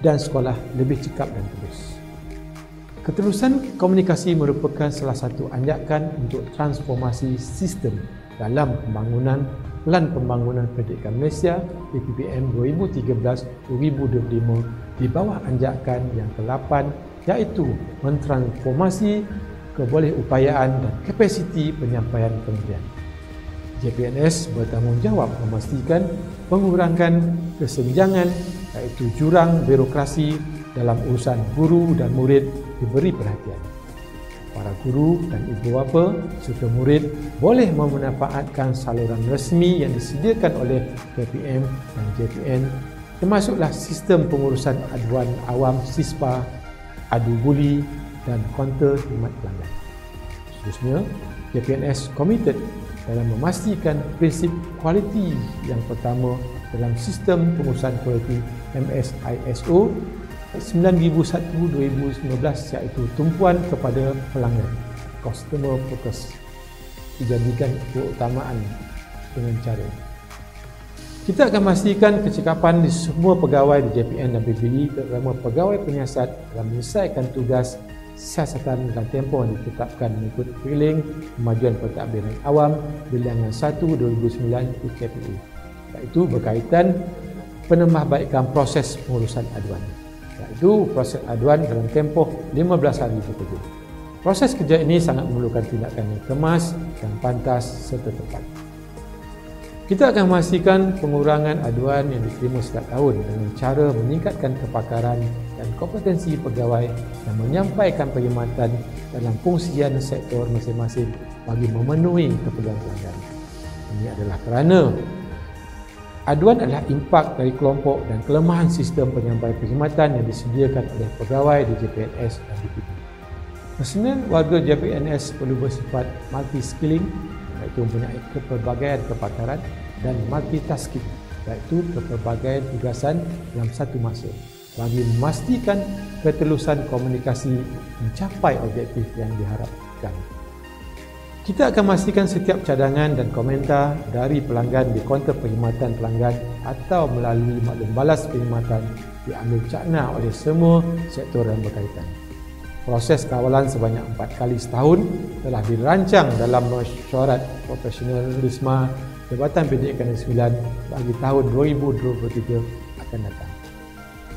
dan sekolah lebih cekap dan terus. Ketulusan komunikasi merupakan salah satu anjakan untuk transformasi sistem dalam pembangunan Pelan Pembangunan Pendidikan Malaysia PPPM 2013-2025 di bawah anjakan yang ke-8, iaitu mentransformasi kebolehupayaan dan kapasiti penyampaian kementerian. JPNS bertanggungjawab memastikan pengurangan kesenjangan, iaitu jurang birokrasi dalam urusan guru dan murid diberi perhatian. Para guru dan ibu bapa serta murid boleh memanfaatkan saluran resmi yang disediakan oleh KPM dan JPN, termasuklah sistem pengurusan aduan awam SISPA, adu buli dan kaunter khidmat pelanggan. Seterusnya, JPNS komited dalam memastikan prinsip kualiti yang pertama dalam sistem pengurusan kualiti MSISO 9001/2019, iaitu tumpuan kepada pelanggan, customer focus, dijadikan keutamaan dengan cara. Kita akan memastikan kecekapan di semua pegawai di JPN dan PBD, terutama pegawai penyiasat, dalam menyelesaikan tugas siasatan dalam tempoh yang ditetapkan mengikut Perling Kemajuan Pentadbiran Awam Bilangan 1/2009 PKPU, iaitu berkaitan penambahbaikan proses pengurusan aduan, iaitu proses aduan dalam tempoh 15 hari bekerja. Proses kerja ini sangat memerlukan tindakan yang kemas dan pantas serta tepat. Kita akan memastikan pengurangan aduan yang diterima setiap tahun dengan cara meningkatkan kepakaran dan kompetensi pegawai yang menyampaikan perkhidmatan dalam fungsian sektor masing-masing bagi memenuhi keperluan pelanggan. Ini adalah kerana aduan adalah impak dari kelompok dan kelemahan sistem penyampaian perkhidmatan yang disediakan oleh pegawai di JPNS dan DPP. Personel warga JPNS perlu bersifat multi-skilling, iaitu mempunyai kepelbagaian kepakaran, dan multitasking, iaitu kepelbagaian tugasan dalam satu masa, bagi memastikan ketelusan komunikasi mencapai objektif yang diharapkan. Kita akan memastikan setiap cadangan dan komentar dari pelanggan di kaunter perkhidmatan pelanggan atau melalui maklum balas perkhidmatan diambil cakna oleh semua sektor yang berkaitan. Proses kawalan sebanyak 4 kali setahun telah dirancang dalam mesyuarat profesionalisme Jabatan Pendidikan Negeri Sembilan bagi tahun 2023 akan datang.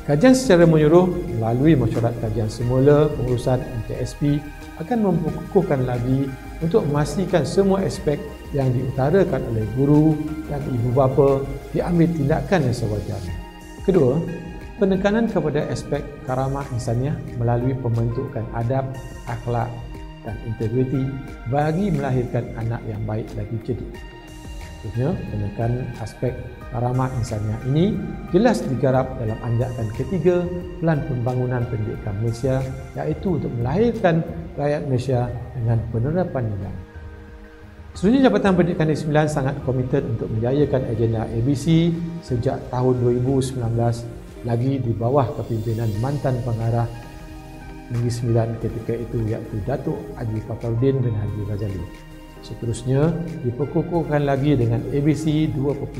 Kajian secara menyeluruh melalui mesyuarat kajian semula pengurusan MTSP akan memperkukuhkan lagi untuk memastikan semua aspek yang diutarakan oleh guru dan ibu bapa diambil tindakan yang sewajarnya. Kedua, penekanan kepada aspek karamah insaniah melalui pembentukan adab, akhlak dan integriti bagi melahirkan anak yang baik lagi cerdik. Seterusnya, penekanan aspek karamah insaniah ini jelas digarap dalam anjakan ketiga Pelan Pembangunan Pendidikan Malaysia, iaitu untuk melahirkan rakyat Malaysia dengan penerapan nilai. Seterusnya, Jabatan Pendidikan Negeri Sembilan sangat komited untuk menjayakan agenda ABC sejak tahun 2019, lagi di bawah kepimpinan mantan pengarah Negeri Sembilan ketika itu, iaitu Datuk Haji Fakhruddin bin Haji Ghazali. Seterusnya, diperkukuhkan lagi dengan ABC 2.0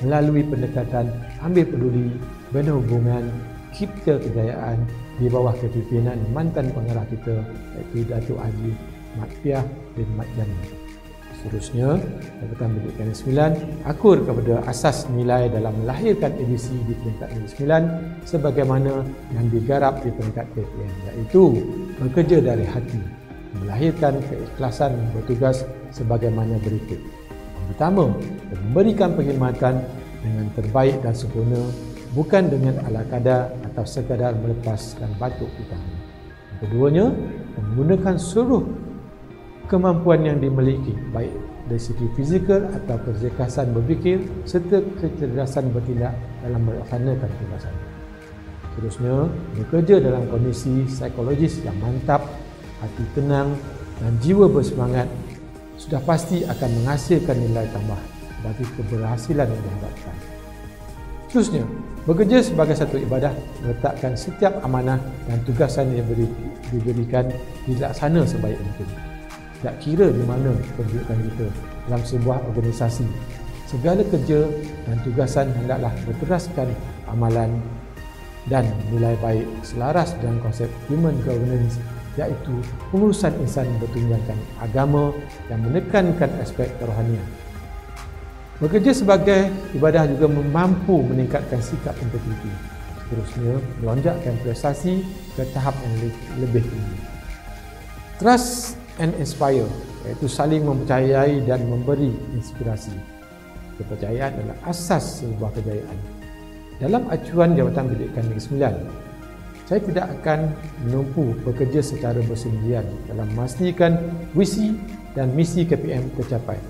melalui pendekatan ambil peduli, bina hubungan, cipta kejayaan di bawah kepimpinan mantan pengarah kita, iaitu Datuk Haji Mat Piah bin Mat Jami. Seterusnya, Jabatan Pendidikan Negeri Sembilan akur kepada asas nilai dalam melahirkan ABC di peringkat Negeri Sembilan sebagaimana yang digarap di peringkat KPM, iaitu bekerja dari hati, melahirkan keikhlasan bertugas sebagaimana berikut. Yang pertama, memberikan perkhidmatan dengan terbaik dan sempurna, bukan dengan ala kadar atau sekadar melepaskan batuk utama. Yang keduanya, menggunakan seluruh kemampuan yang dimiliki, baik dari segi fizikal atau kecerdasan berfikir serta kecerdasan bertindak dalam melaksanakan tugasan. Seterusnya, bekerja dalam kondisi psikologis yang mantap, hati tenang dan jiwa bersemangat sudah pasti akan menghasilkan nilai tambah bagi keberhasilan yang diharapkan. Seterusnya, bekerja sebagai satu ibadah meletakkan setiap amanah dan tugasan yang diberikan dilaksana sebaik mungkin. Tak kira di mana kedudukan kita dalam sebuah organisasi, segala kerja dan tugasan hendaklah berteraskan amalan dan nilai baik selaras dengan konsep human governance, iaitu pengurusan insan bertunjangkan agama yang menekankan aspek kerohanian. Bekerja sebagai ibadah juga mampu meningkatkan sikap integriti. Seterusnya, melonjakkan prestasi ke tahap yang lebih tinggi. Trust and inspire, iaitu saling mempercayai dan memberi inspirasi. Kepercayaan adalah asas sebuah kejayaan. Dalam acuan Jabatan Pendidikan Negeri Sembilan, saya tidak akan menumpu bekerja secara bersendirian dalam memastikan visi dan misi KPM tercapai.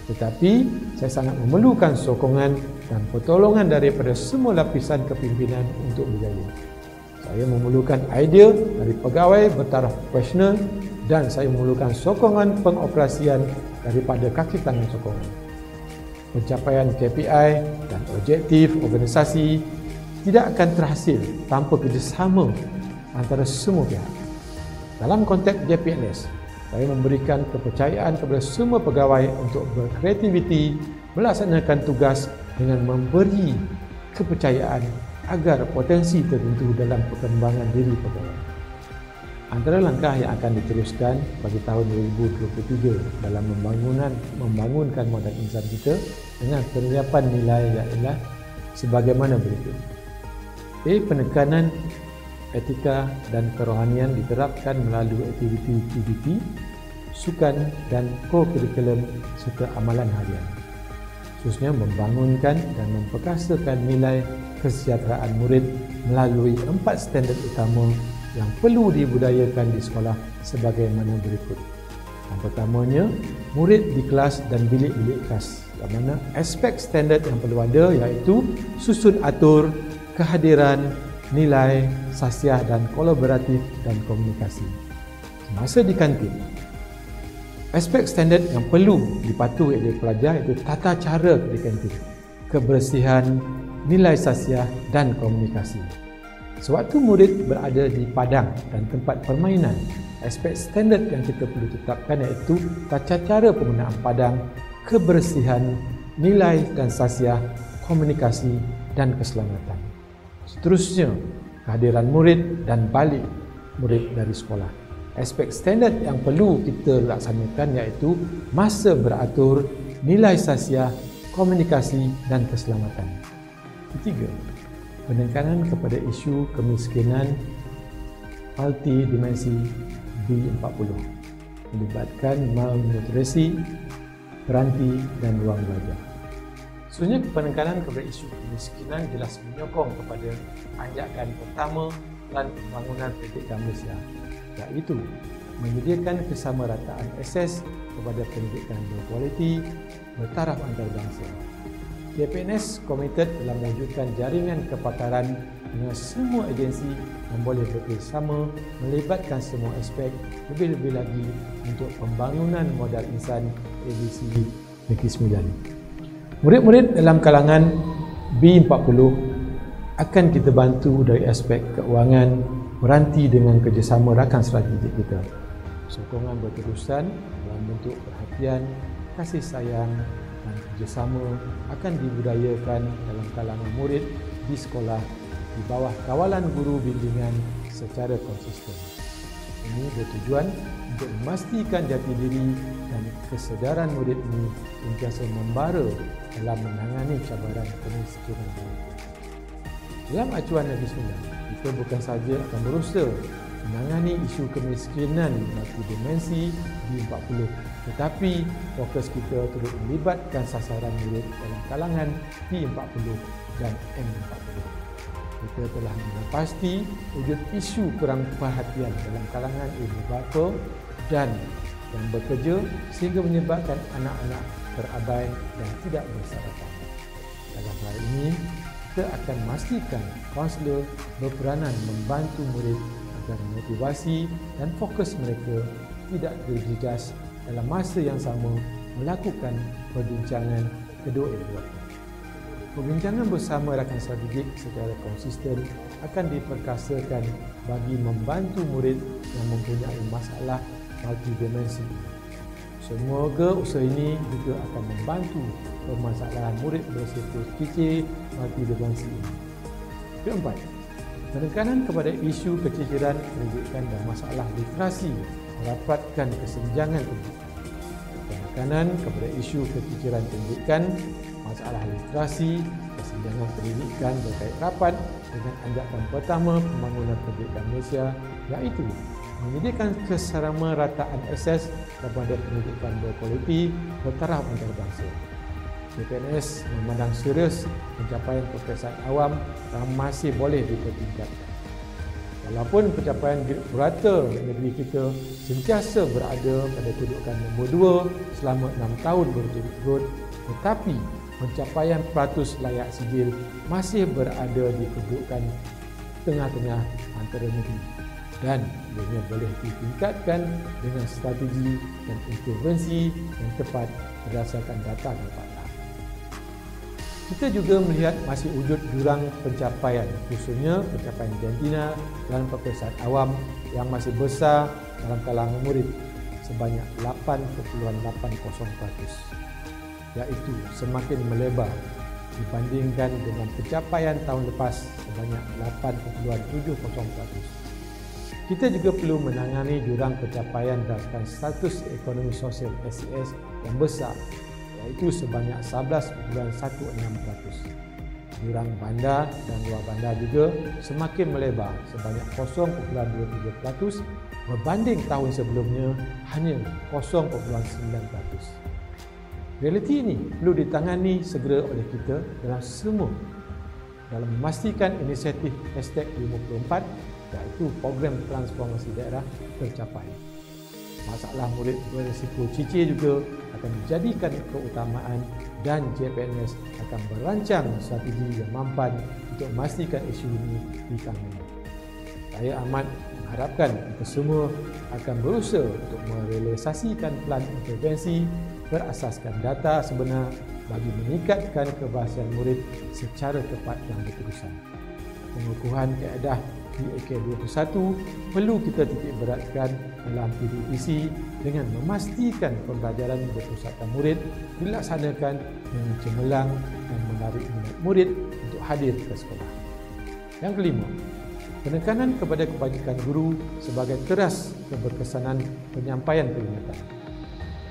Tetapi, saya sangat memerlukan sokongan dan pertolongan daripada semua lapisan kepimpinan untuk berjaya. Saya memerlukan idea dari pegawai bertaraf profesional dan saya memerlukan sokongan pengoperasian daripada kaki tangan sokongan. Pencapaian KPI dan objektif organisasi tidak akan terhasil tanpa kerjasama antara semua pihak. Dalam konteks JPNS, saya memberikan kepercayaan kepada semua pegawai untuk berkreativiti, melaksanakan tugas dengan memberi kepercayaan agar potensi tertentu dalam perkembangan diri pegawai. Antara langkah yang akan diteruskan bagi tahun 2023 dalam membangunkan modal insan kita dengan penerapan nilai ialah sebagaimana berikut. Penekanan etika dan kerohanian diterapkan melalui aktiviti-aktiviti, sukan dan co-curriculum serta amalan harian. Khususnya membangunkan dan memperkasakan nilai kesejahteraan murid melalui 4 standard utama yang perlu dibudayakan di sekolah sebagaimana berikut. Yang pertamanya, murid di kelas dan bilik-bilik kelas. Yang mana aspek standard yang perlu ada iaitu susun atur, kehadiran, nilai, sasiah dan kolaboratif dan komunikasi. Semasa di kantin, aspek standard yang perlu dipatuhi oleh pelajar iaitu tata cara di kantin, kebersihan, nilai sasiah dan komunikasi. Sewaktu murid berada di padang dan tempat permainan, aspek standard yang kita perlu tetapkan iaitu tata cara penggunaan padang, kebersihan, nilai dan sasiah, komunikasi dan keselamatan. Seterusnya, kehadiran murid dan balik murid dari sekolah. Aspek standard yang perlu kita laksanakan iaitu masa beratur, nilai sasiah, komunikasi dan keselamatan. Ketiga, penekanan kepada isu kemiskinan multidimensi B40 melibatkan malnutrisi, peranti dan ruang belajar. Sebenarnya penekanan kepada isu kemiskinan jelas menyokong kepada anjakan pertama Plan Pembangunan Pendidikan Malaysia, iaitu menyediakan kesamarataan akses kepada pendidikan berkualiti bertaraf antarabangsa. JPNS komited dalam mewujudkan jaringan kepakaran dengan semua agensi yang boleh bekerjasama melibatkan semua aspek, lebih-lebih lagi untuk pembangunan modal insan edisi Negeri Sembilan. Murid-murid dalam kalangan B40 akan kita bantu dari aspek keuangan meranti dengan kerjasama rakan strategik kita. Sokongan berterusan dalam bentuk perhatian, kasih sayang dan kerjasama akan dibudayakan dalam kalangan murid di sekolah di bawah kawalan guru bimbingan secara konsisten. Ini bertujuan untuk memastikan jati diri dan kesedaran murid ini sentiasa membara dalam menangani cabaran kemiskinan. Dalam acuan Negeri Sembilan, kita bukan sahaja akan berusaha menangani isu kemiskinan multidimensi B40, tetapi fokus kita turut melibatkan sasaran murid dalam kalangan P40 dan M40. Kita telah mengepasti wujud isu kurang perhatian dalam kalangan ibu bapa dan yang bekerja sehingga menyebabkan anak-anak terabai dan tidak bersarapan. Dalam hal ini, kita akan memastikan kaunselor berperanan membantu murid agar motivasi dan fokus mereka tidak terjejas dalam masa yang sama melakukan perbincangan kedua individu. Perbincangan bersama rakan strategik secara konsisten akan diperkasakan bagi membantu murid yang mempunyai masalah multidimensi. Semoga usaha ini juga akan membantu permasalahan murid berisiko kicir multidimensi ini. Keempat, penekanan kepada isu keciciran pendidikan dan masalah literasi merapatkan kesenjangan pendidikan. Penekanan kepada isu keciciran pendidikan, masalah literasi, kesenjangan pendidikan berkait rapat dengan anjakan pertama pembangunan pendidikan Malaysia, iaitu menyediakan kesamarataan akses kepada pendidikan berkualiti bertaraf antarabangsa. JPNS memandang serius pencapaian peperiksaan awam yang masih boleh dipertingkatkan. Walaupun pencapaian purata negeri kita sentiasa berada pada kedudukan nombor 2 selama 6 tahun berturut-turut, tetapi pencapaian peratus layak sijil masih berada di kedudukan tengah-tengah antara negeri dan ianya boleh ditingkatkan dengan strategi dan intervensi yang tepat berdasarkan data dan fakta. Kita juga melihat masih wujud jurang pencapaian, khususnya pencapaian jantina dan peperiksaan awam yang masih besar dalam kalangan murid sebanyak 8.80%, iaitu semakin melebar dibandingkan dengan pencapaian tahun lepas sebanyak 8.70%. Kita juga perlu menangani jurang pencapaian berdasarkan status ekonomi sosial SES yang besar, iaitu sebanyak 11.16%. Jurang bandar dan luar bandar juga semakin melebar sebanyak 0.23% berbanding tahun sebelumnya hanya 0.9%. Realiti ini perlu ditangani segera oleh kita dalam memastikan inisiatif #54, iaitu program transformasi daerah tercapai. Masalah murid berisiko cicir juga akan dijadikan keutamaan dan JPNS akan merancang strategi yang mampan untuk memastikan isu ini ditangani. Saya amat mengharapkan kita semua akan berusaha untuk merealisasikan plan intervensi berasaskan data sebenar bagi meningkatkan keberhasilan murid secara tepat dan berterusan. Pengukuhan kaedah PAK 21 perlu kita titik beratkan dalam PDPC dengan memastikan pembelajaran berpusatkan murid dilaksanakan dengan cemerlang dan menarik minat murid untuk hadir ke sekolah. Yang kelima, penekanan kepada kebajikan guru sebagai teras keberkesanan penyampaian peringatan.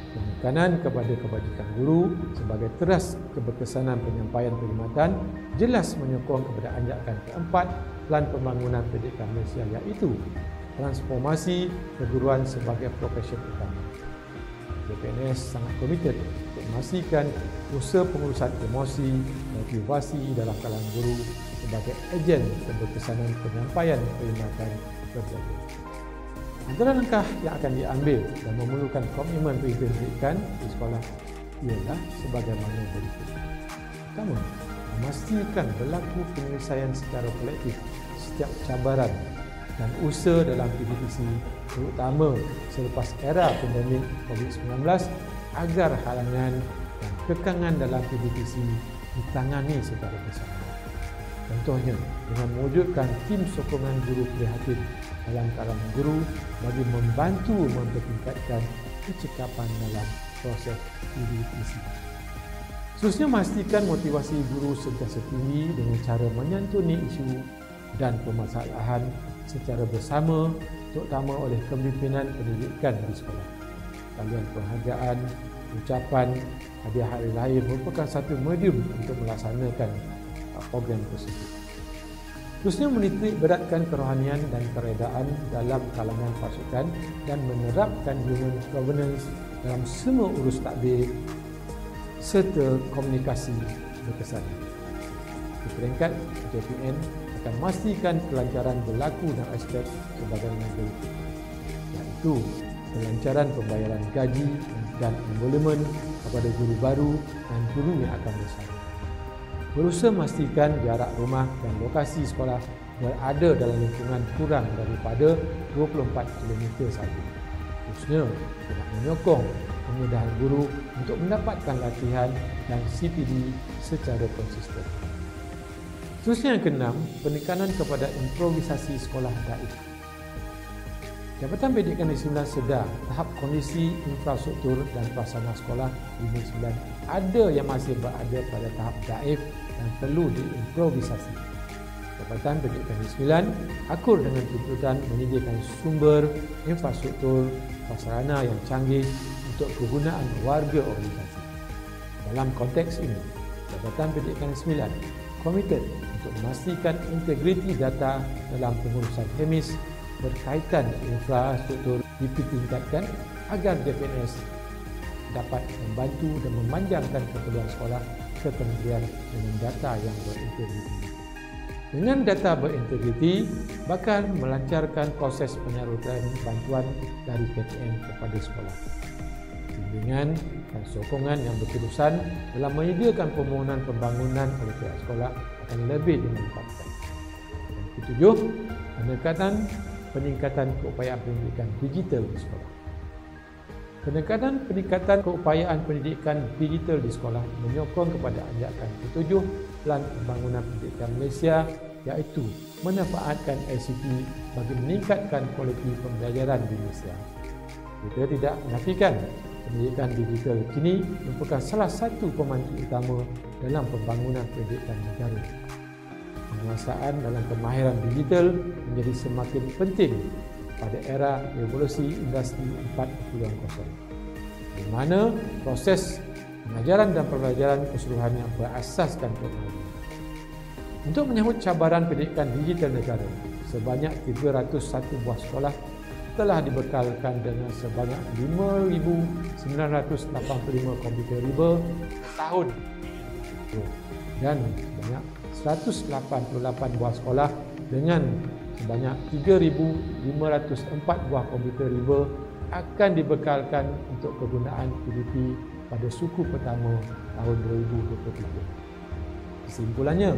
Penekanan kepada kebajikan guru sebagai teras keberkesanan penyampaian perkhidmatan jelas menyokong kepada anjakan keempat Plan Pembangunan Pendidikan Malaysia, iaitu transformasi keguruan sebagai profesi utama. JPNS sangat komited untuk memastikan usaha pengurusan emosi, motivasi dalam kalangan guru sebagai ejen keberkesanan penyampaian perkhidmatan terjaga. Antara langkah yang akan diambil dan memerlukan komitmen pendidikan di sekolah ialah sebagaimana berikut. Pertama, memastikan berlaku penyelesaian secara kolektif setiap cabaran dan usaha dalam PDPC, terutama selepas era pandemik COVID-19, agar halangan dan kekangan dalam PDPC ditangani secara bersama. Contohnya, dengan mewujudkan tim sokongan guru prihatin dalam kalangan guru bagi membantu mempertingkatkan kecekapan dalam proses PDPC. Khususnya memastikan motivasi guru sentiasa tinggi dengan cara menyantuni isu dan permasalahan secara bersama, terutama oleh kepimpinan pendidikan di sekolah. Talian penghargaan, ucapan, hadiah hari lahir merupakan satu medium untuk melaksanakan program tersebut. Khususnya menitik beratkan kerohanian dan keredaan dalam kalangan pasukan dan menerapkan human governance dalam semua urus takbir serta komunikasi berkesan. Di peringkat JPN akan memastikan kelancaran berlaku dan aspek sebagaimana berikut, iaitu kelancaran pembayaran gaji dan emolumen kepada guru baru dan guru yang akan bersama. Berusaha memastikan jarak rumah dan lokasi sekolah berada dalam lingkungan kurang daripada 24 km sahaja. Khususnya, telah menyokong kemudahan guru untuk mendapatkan latihan dan CPD secara konsisten. Khususnya yang keenam, penekanan kepada improvisasi sekolah daif. Jabatan Pendidikan Negeri Sembilan sedar tahap kondisi infrastruktur dan prasarana sekolah di Negeri Sembilan ada yang masih berada pada tahap daif dan perlu diimprovisasi. Jabatan Pendidikan Negeri Sembilan akur dengan tuntutan menyediakan sumber infrastruktur prasarana yang canggih untuk kegunaan warga organisasi. Dalam konteks ini, Jabatan Pendidikan Negeri Sembilan komited untuk memastikan integriti data dalam pengurusan hemis berkaitan infrastruktur ditingkatkan agar JPNS dapat membantu dan memanjangkan keperluan sekolah ke kementerian dengan data yang berintegriti. Dengan data berintegriti, bakal melancarkan proses penyaluran bantuan dari KPM kepada sekolah. Bimbingan dan sokongan yang berterusan dalam menyediakan permohonan pembangunan oleh pihak sekolah akan lebih dimanfaatkan. Yang ketujuh, peningkatan keupayaan pendidikan digital di sekolah. Peningkatan keupayaan pendidikan digital di sekolah menyokong kepada ajakan ketujuh Plan Pembangunan Pendidikan Malaysia, iaitu memanfaatkan ICT bagi meningkatkan kualiti pembelajaran di Malaysia. Kita tidak menafikan pendidikan digital kini merupakan salah satu pemandu utama dalam pembangunan pendidikan negara. Penguasaan dalam kemahiran digital menjadi semakin penting pada era revolusi industri 4.0, di mana proses pengajaran dan pembelajaran keseluruhannya berasaskan teknologi. Untuk menyambut cabaran pendidikan digital negara, sebanyak 301 buah sekolah telah dibekalkan dengan sebanyak 5,985 komputer riba tahun dan sebanyak 188 buah sekolah dengan sebanyak 3,504 buah komputer riba akan dibekalkan untuk kegunaan PDP pada suku pertama tahun 2023. Kesimpulannya,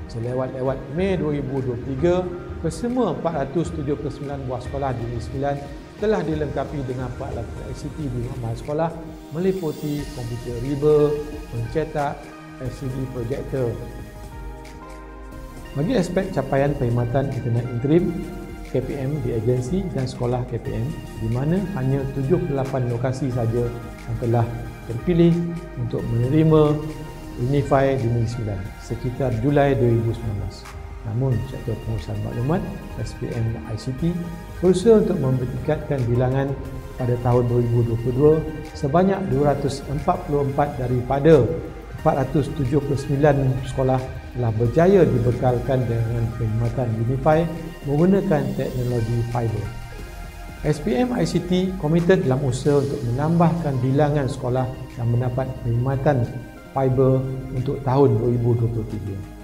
selewat-lewat Mei 2023, kesemua 479 buah sekolah di Negeri Sembilan telah dilengkapi dengan peralatan ICT di rumah sekolah meliputi komputer riba, pencetak, LCD projector. Bagi aspek capaian perkhidmatan internet interim KPM di agensi dan sekolah KPM, di mana hanya 78 lokasi saja yang telah terpilih untuk menerima Unify di Negeri Sembilan sekitar Julai 2019. Namun, sektor pengurusan maklumat SPM dan ICT berusaha untuk meningkatkan bilangan pada tahun 2022 sebanyak 244 daripada 479 sekolah telah berjaya dibekalkan dengan perkhidmatan Unify menggunakan teknologi fiber. SPM ICT komited dalam usaha untuk menambahkan bilangan sekolah yang mendapat perkhidmatan fiber untuk tahun 2023.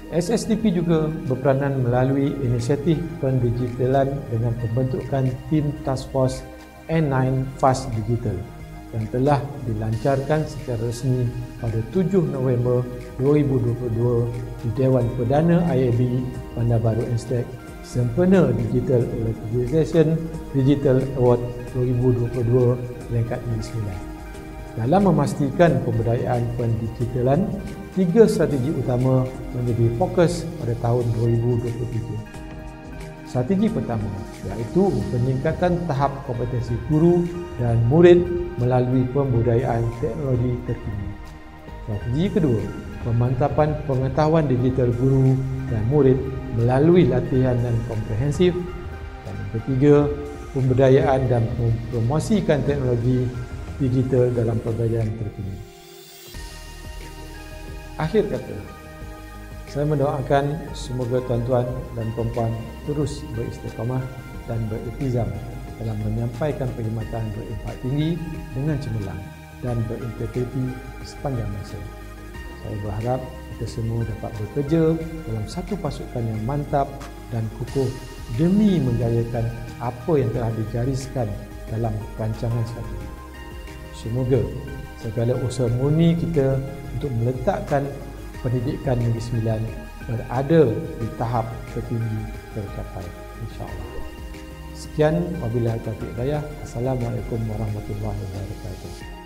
SSDP juga berperanan melalui inisiatif pendigitalan dengan pembentukan tim Task Force N9 Fast Digital yang telah dilancarkan secara resmi pada 7 November 2022 di Dewan Perdana IAB Bandar Baru Instek sempena Digital Electrification Digital Award 2022 Peringkat Negeri Sembilan. Dalam memastikan pemberdayaan pendigitalan, 3 strategi utama menjadi fokus pada tahun 2023. Strategi pertama iaitu peningkatan tahap kompetensi guru dan murid melalui pembudayaan teknologi terkini. Strategi kedua, pemantapan pengetahuan digital guru dan murid melalui latihan dan komprehensif. Dan yang ketiga, pemberdayaan dan mempromosikan teknologi digital dalam pembelajaran terkini. Akhir kata, saya mendoakan semoga tuan-tuan dan puan-puan terus beristiqamah dan beriltizam dalam menyampaikan perkhidmatan berimpak tinggi dengan cemerlang dan berintegriti sepanjang masa. Saya berharap kita semua dapat bekerja dalam satu pasukan yang mantap dan kukuh demi menjayakan apa yang telah digariskan dalam rancangan selanjutnya. Semoga segala usaha murni kita untuk meletakkan pendidikan Negeri Sembilan berada di tahap tertinggi tercapai, insya-Allah. Sekian, wabillahi taufiq hidayah. Assalamualaikum warahmatullahi wabarakatuh.